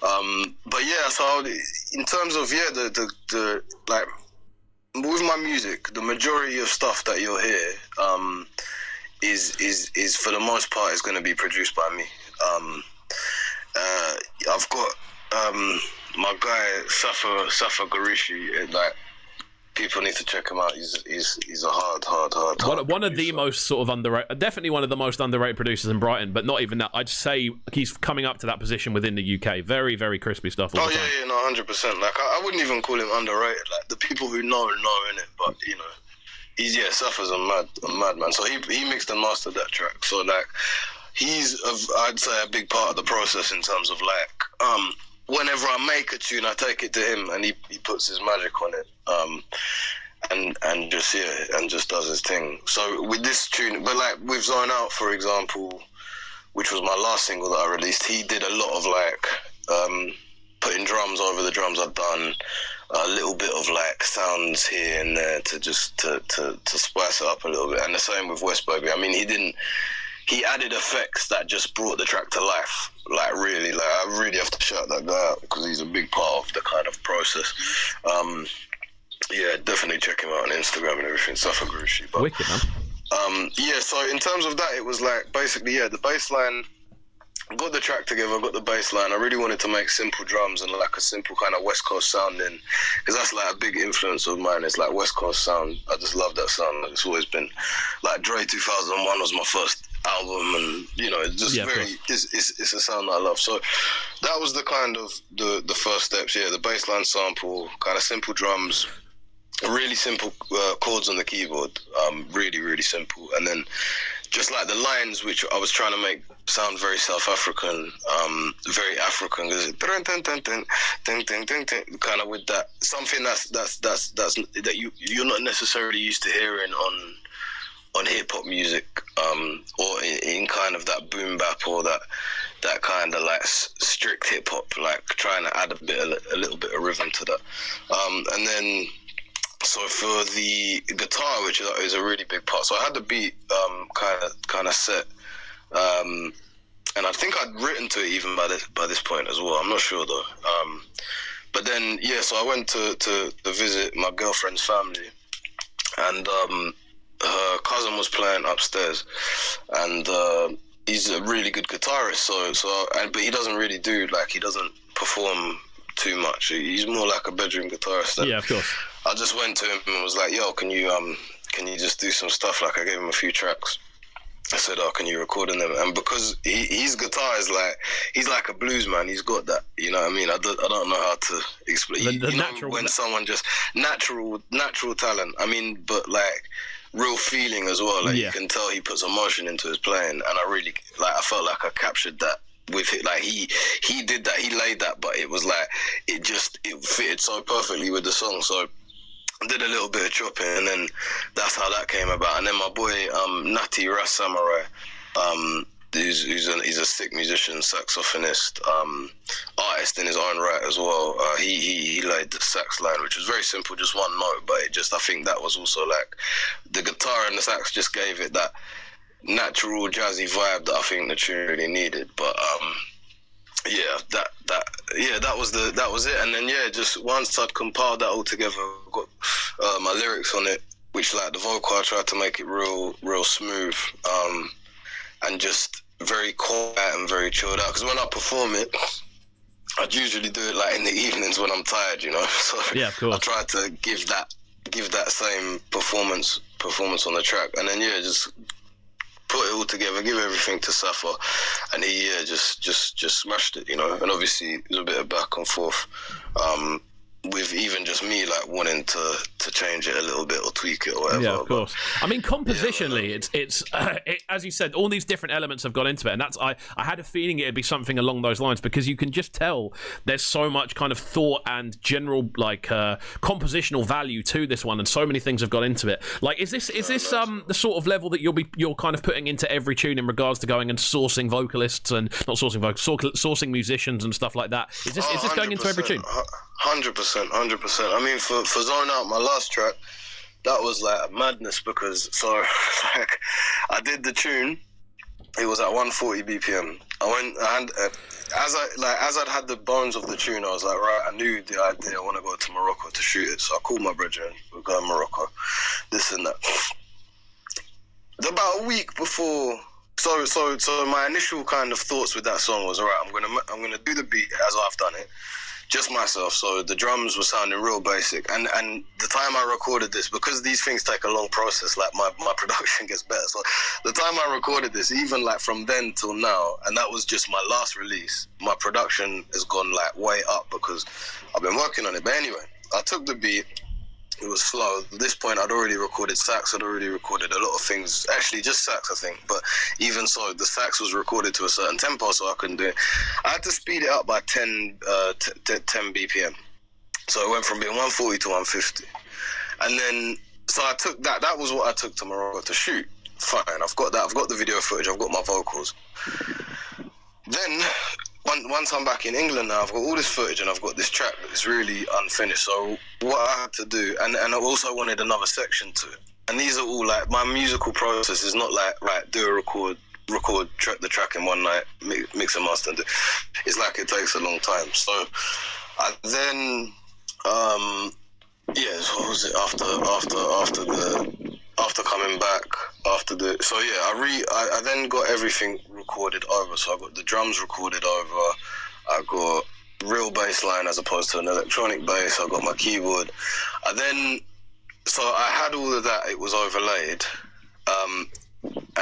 But yeah, so in terms of the like with my music, the majority of stuff that you'll hear is for the most part is going to be produced by me. I've got my guy Safa Garishi, like, people need to check him out. He's a hard one of the most sort of underrated, definitely one of the most underrated producers in Brighton, but not even that. I'd say he's coming up to that position within the UK. Very, very crispy stuff all the time. Yeah, no, 100%. Like, I wouldn't even call him underrated. Like, the people who know innit, but you know, Safa's a madman. So he mixed and mastered that track. So like, I'd say a big part of the process in terms of like, whenever I make a tune, I take it to him and he puts his magic on it, and just does his thing. So with this tune, but like with Zone Out, for example, which was my last single that I released, he did a lot of like putting drums over the drums I'd done, a little bit of like sounds here and there to just to spice it up a little bit. And the same with West Baby. I mean, he added effects that just brought the track to life. Like, really, like, I really have to shout that guy out because he's a big part of the kind of process. Yeah, definitely check him out on Instagram and everything. Safa Garishi. Wicked, man. Yeah, so in terms of that, it was like, basically, yeah, the bass line, got the track together, got the bass line. I really wanted to make simple drums and like a simple kind of West Coast sounding, because that's like a big influence of mine. It's like West Coast sound. I just love that sound. It's always been like Dre 2001 was my first album, and you know, it's just it's a sound that I love. So that was the kind of the first steps. Yeah, the bass line sample, kind of simple drums, really simple chords on the keyboard, really, really simple. And then just like the lines, which I was trying to make sound very South African, very African, kind of with that, something that's that you're not necessarily used to hearing on hip hop music, or in kind of that boom bap, or that kind of like strict hip hop, like trying to add a little bit of rhythm to that, and then. So for the guitar, which is a really big part, so I had the beat kind of set, and I think I'd written to it even by this point as well. I'm not sure though. But then so I went to visit my girlfriend's family, and her cousin was playing upstairs, and he's a really good guitarist. But he doesn't really he doesn't perform too much. He's more like a bedroom guitarist. Yeah, of course. I just went to him and was like, yo, can you just do some stuff? Like, I gave him a few tracks, I said, "Oh, can you record on them?" And because his guitar is he's like a blues man. He's got that, you know what I mean? I don't know how to explain. The you natural, know, when someone just natural talent. I mean, but like real feeling as well. Like you can tell he puts emotion into his playing, and I really I felt like I captured that with it. Like he did that, he laid that, but it was like it fitted so perfectly with the song. So I did a little bit of chopping, and then that's how that came about. And then my boy Natty Ras Samurai, he's a sick musician, saxophonist, artist in his own right as well. He laid the sax line, which was very simple, just one note, but I think that was also like the guitar and the sax just gave it that natural jazzy vibe that I think the tune really needed. But that was it. And then just once I'd compiled that all together, got my lyrics on it, which like the vocal I tried to make it real smooth, and just very quiet and very chilled out, because when I perform it, I'd usually do it like in the evenings when I'm tired, you know. So yeah, of course. I tried to give that same performance on the track, and then just put it all together, give everything to Safa, and he just smashed it, you know. And obviously there's a bit of back and forth with even just me like wanting to change it a little bit or tweak it or whatever. Yeah, of course. I mean, compositionally, it's as you said, all these different elements have gone into it, and that's I had a feeling it'd be something along those lines, because you can just tell there's so much kind of thought and general like compositional value to this one, and so many things have gone into it. Like, is this the sort of level that you're kind of putting into every tune in regards to going and sourcing vocalists and sourcing musicians and stuff like that? Is this going into every tune? 100%. I mean, for Zone Out, my last track, that was like a madness, because like I did the tune, it was at 140 BPM. I went and as I'd had the bones of the tune, I was like, right, I knew the idea. I want to go to Morocco to shoot it, so I called my brethren. We're going to Morocco, this and that. About a week before. So my initial kind of thoughts with that song was, all right, I'm gonna do the beat as I've done it, just myself. So the drums were sounding real basic, and the time I recorded this, because these things take a long process, like my production gets better. So the time I recorded this, even like from then till now, and that was just my last release, my production has gone like way up because I've been working on it. But anyway, I took the beat. It was slow. At this point, I'd already recorded sax. I'd already recorded a lot of things. Actually, just sax, I think. But even so, the sax was recorded to a certain tempo, so I couldn't do it. I had to speed it up by 10 BPM. So it went from being 140 to 150. And then, so I took that. That was what I took to Morocco to shoot. Fine, I've got that. I've got the video footage. I've got my vocals. Then, once I'm back in England now, I've got all this footage and I've got this track that's really unfinished. So what I had to do, and I also wanted another section to it. And these are all like, my musical process is not like, right, do a record the track in one night, mix and master. It's like it takes a long time. So I then, what was it, after coming back, I then got everything recorded over. So I got the drums recorded over, I got real bass line as opposed to an electronic bass, I got my keyboard. So I had all of that, it was overlaid, and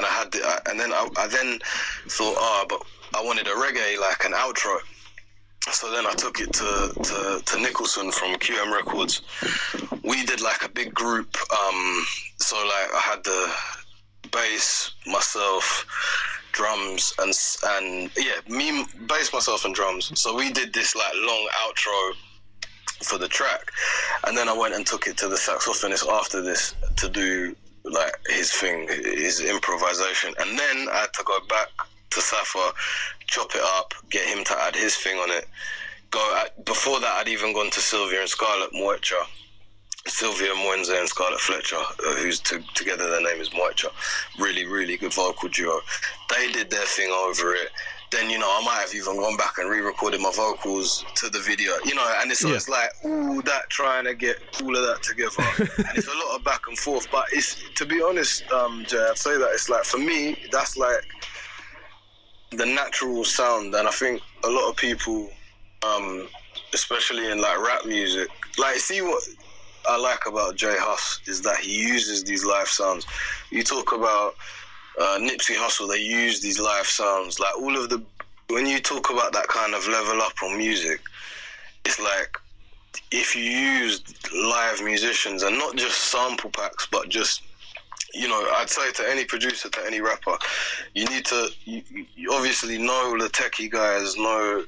I then thought, but I wanted a reggae, like an outro. So then I took it to Nicholson from QM Records. We did like a big group, so like I had the bass, myself, drums, and me, bass, myself, and drums. So we did this like long outro for the track, and then I went and took it to the saxophonist after this to do like his thing, his improvisation, and then I had to go back to Safa, chop it up, get him to add his thing on it. Before that, I'd even gone to Sylvia and Scarlett Moecha. Sylvia Mwenze and Scarlett Fletcher, who's together, their name is Moecha. Really, really good vocal duo. They did their thing over it. Then, you know, I might have even gone back and re-recorded my vocals to the video, you know, and it's like, that trying to get all of that together. And it's a lot of back and forth, but it's, to be honest, Jay, I'd say that it's like, for me, that's like the natural sound. And I think a lot of people, especially in like rap music, like, see what I like about Jay Huss is that he uses these live sounds. You talk about Nipsey Hussle, they use these live sounds. Like when you talk about that kind of level up on music, it's like if you use live musicians and not just sample packs, but just, I'd say to any producer, to any rapper, you need to you obviously know the techie guys, know,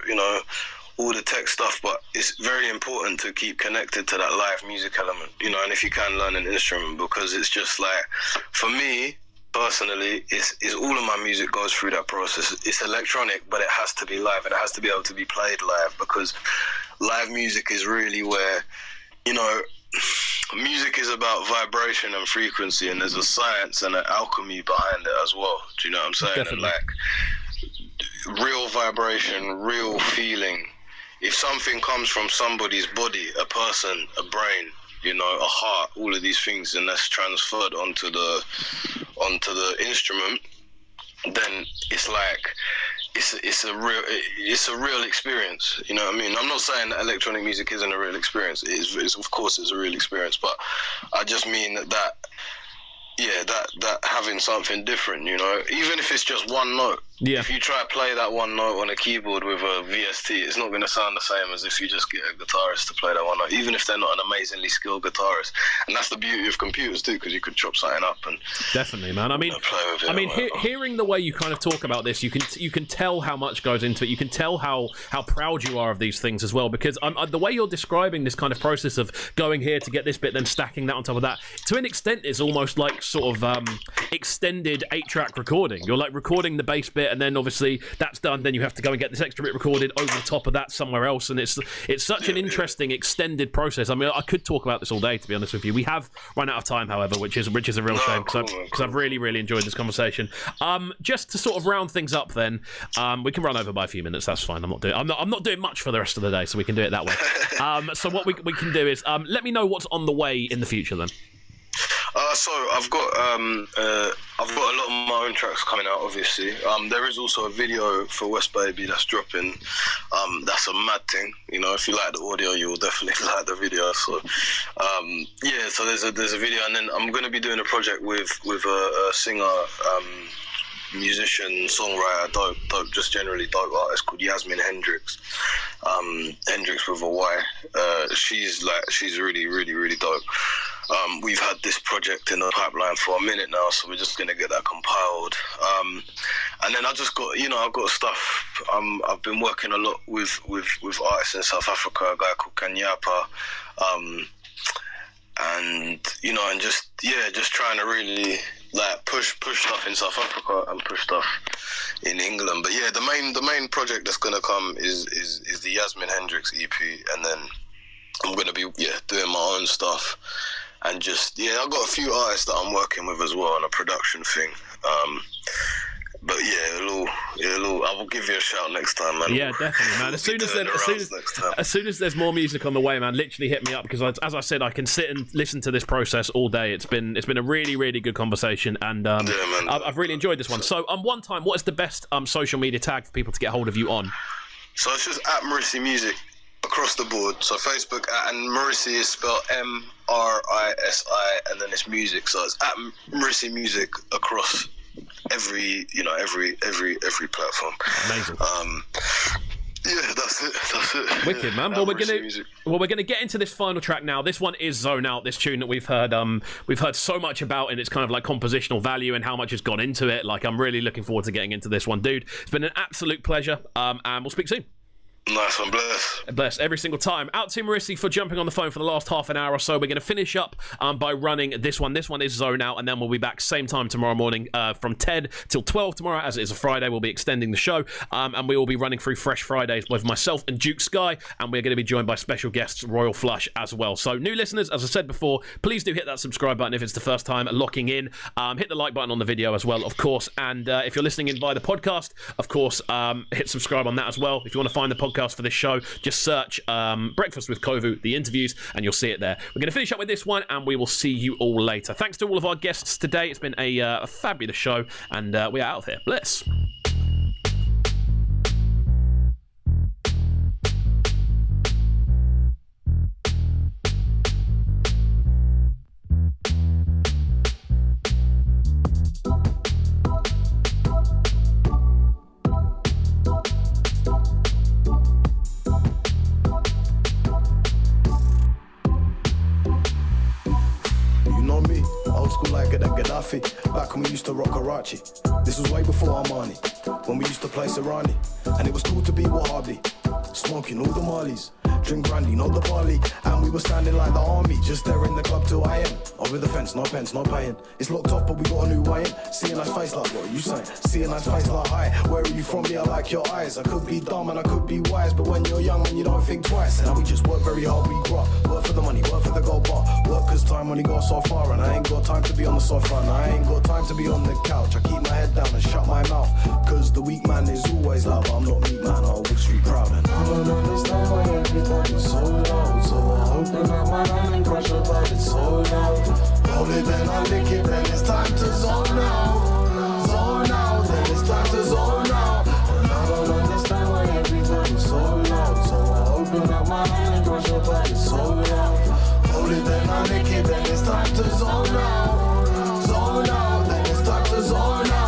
all the tech stuff, but it's very important to keep connected to that live music element, and if you can learn an instrument, because it's just like, for me, personally, it's all of my music goes through that process. It's electronic, but it has to be live, and it has to be able to be played live, because live music is really where, music is about vibration and frequency, and there's a science and an alchemy behind it as well. Do you know what I'm saying? Definitely. And like real vibration, real feeling. If something comes from somebody's body, a person, a brain, a heart, all of these things, and that's transferred onto the instrument, then it's like it's a real experience. You know what I mean? I'm not saying that electronic music isn't a real experience. It's of course it's a real experience, but I just mean that having something different, even if it's just one note. Yeah. If you try to play that one note on a keyboard with a VST, it's not going to sound the same as if you just get a guitarist to play that one note, even if they're not an amazingly skilled guitarist. And that's the beauty of computers too, because you could chop something up and definitely, man. Hearing the way you kind of talk about this, you can tell how much goes into it. You can tell how proud you are of these things as well, because the way you're describing this kind of process of going here to get this bit, then stacking that on top of that, to an extent, it's almost like sort of extended 8-track recording. You're like recording the bass bit, and then obviously that's done, then you have to go and get this extra bit recorded over the top of that somewhere else, and it's such an interesting extended process. I mean, I could talk about this all day, to be honest with you. We have run out of time, however, which is a real shame, because I've really, really enjoyed this conversation. Just to sort of round things up then, we can run over by a few minutes, that's fine. I'm not doing much for the rest of the day, so we can do it that way. So what we can do is let me know what's on the way in the future then. So I've got a lot of my own tracks coming out, obviously. There is also a video for West Baby that's dropping. That's a mad thing. If you like the audio, you will definitely like the video. So so there's a video, and then I'm going to be doing a project with a singer, musician, songwriter, dope, just generally dope artist called Yasmin Hendrix. Hendrix with a Y. She's really, really, really dope. We've had this project in the pipeline for a minute now, so we're just gonna get that compiled. And then I just got, I've got stuff. I've been working a lot with artists in South Africa, a guy called Kanyapa, and just trying to really like push stuff in South Africa and push stuff in England. But yeah, the main project that's gonna come is the Yasmin Hendrix EP, and then I'm gonna be doing my own stuff. And I've got a few artists that I'm working with as well on a production thing. But I will give you a shout next time, man. Yeah, definitely, man. As soon as there's more music on the way, man, literally hit me up, because as I said, I can sit and listen to this process all day. It's been a really, really good conversation, and I've really enjoyed this one. So, one time, what is the best social media tag for people to get hold of you on? So it's just at Mrisi Music across the board. So Facebook and Mrisi is spelled MRISI, and then it's music. So it's at Mrisi Music across every platform. Amazing. That's it. Wicked, man. Well, we're gonna get into this final track now. This one is Zone Out. This tune that we've heard so much about, and it's kind of like compositional value and how much has gone into it. Like, I'm really looking forward to getting into this one, dude. It's been an absolute pleasure. And we'll speak soon. Nice one, bless every single time. Out to Mrisi for jumping on the phone for the last half an hour or so. We're going to finish up by running this one. This one is Zone Out, and then we'll be back same time tomorrow morning from 10 till 12 tomorrow, as it is a Friday. We'll be extending the show, and we will be running through Fresh Fridays with myself and Duke Sky, and we're going to be joined by special guests Royal Flush as well. So new listeners, as I said before, please do hit that subscribe button if it's the first time locking in. Hit the like button on the video as well, of course, and if you're listening in via the podcast, of course, hit subscribe on that as well. If you want to find the podcast for this show, just search Breakfast with KXVU, the interviews, and you'll see it there. We're going to finish up with this one, and we will see you all later. Thanks to all of our guests today. It's been a fabulous show, and we are out of here. Bless. coffee. Back when we used to rock Karachi. This was way before Armani. When we used to play Serrani. And it was cool to be Wahhabi. Smoking all the Marleys. Drink brandy, not the barley. And we were standing like the army. Just there in the club till I am. Over the fence, no pence, no paying. It's locked off, but we got a new way in. See a nice face like, what are you saying? See a nice face like, hi, where are you from? Yeah, I like your eyes. I could be dumb and I could be wise, but when you're young and you don't think twice. And we just work very hard, we grow. Work for the money, work for the gold bar. Work cause time only goes so far. And I ain't got time to be on the sofa. And I ain't got time to be on the couch. I keep my head down and shut my mouth. Cause the weak man is always loud, but I'm not meek man, I'll Wood Street proud. And I don't understand why everybody's so loud. So I open up my hand and crush it, but it's so loud. Hold it, then I lick it, then it's time to zone out. Zone out, then it's time to zone out. And I don't understand why everybody's so loud. So I open up my hand and crush it, but it's so loud. Hold it, then I lick it, then it's time to zone out. Zone out, then it's time to zone out.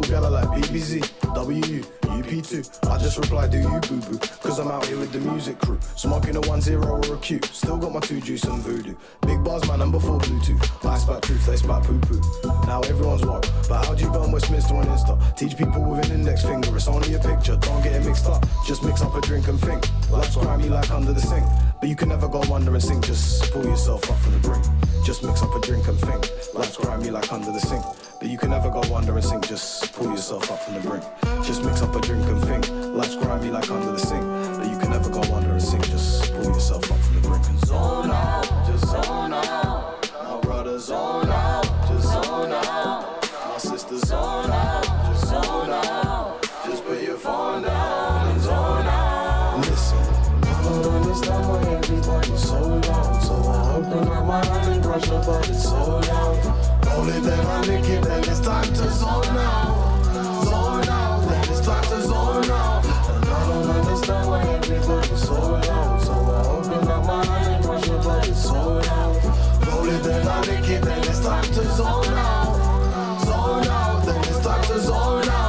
Gala like PBZ, WU, UP2. I just replied, do you boo boo? Cause I'm out here with the music crew. Smoking a 1-0 or a Q. Still got my 2 juice and voodoo. Big bars, man, and before Bluetooth. I spat truth, they spat poo poo. Now everyone's woke. But how do you go on Westminster on Insta? Teach people with an index finger. It's only a picture, don't get it mixed up. Just mix up a drink and think. Life's grimy like under the sink. But you can never go under and sink. Just pull yourself up from the brink. Just mix up a drink and think. Life's grimy like under the sink. But you can never go under and sink. Just pull yourself up from the brink. Just mix up a drink and think. Life's grimy like under the sink. But you can never go under and sink. Just pull yourself up from the brink and zone out. Just zone out. My brother zone out. Just zone out. My sister zone out. Just zone out. Just put your phone down and zone out. Listen, I don't understand why everybody's so loud. So I open up my hand and crush it, but it's so loud. Hold it, then I lick it, then it's time to zone out. Zone out, then it's time to zone out. And I don't understand why everybody's so loud. So I open up my hand and crush it, but it's so loud. Hold it, then I lick it, then it's time to zone out. Zone out, then it's time to zone out.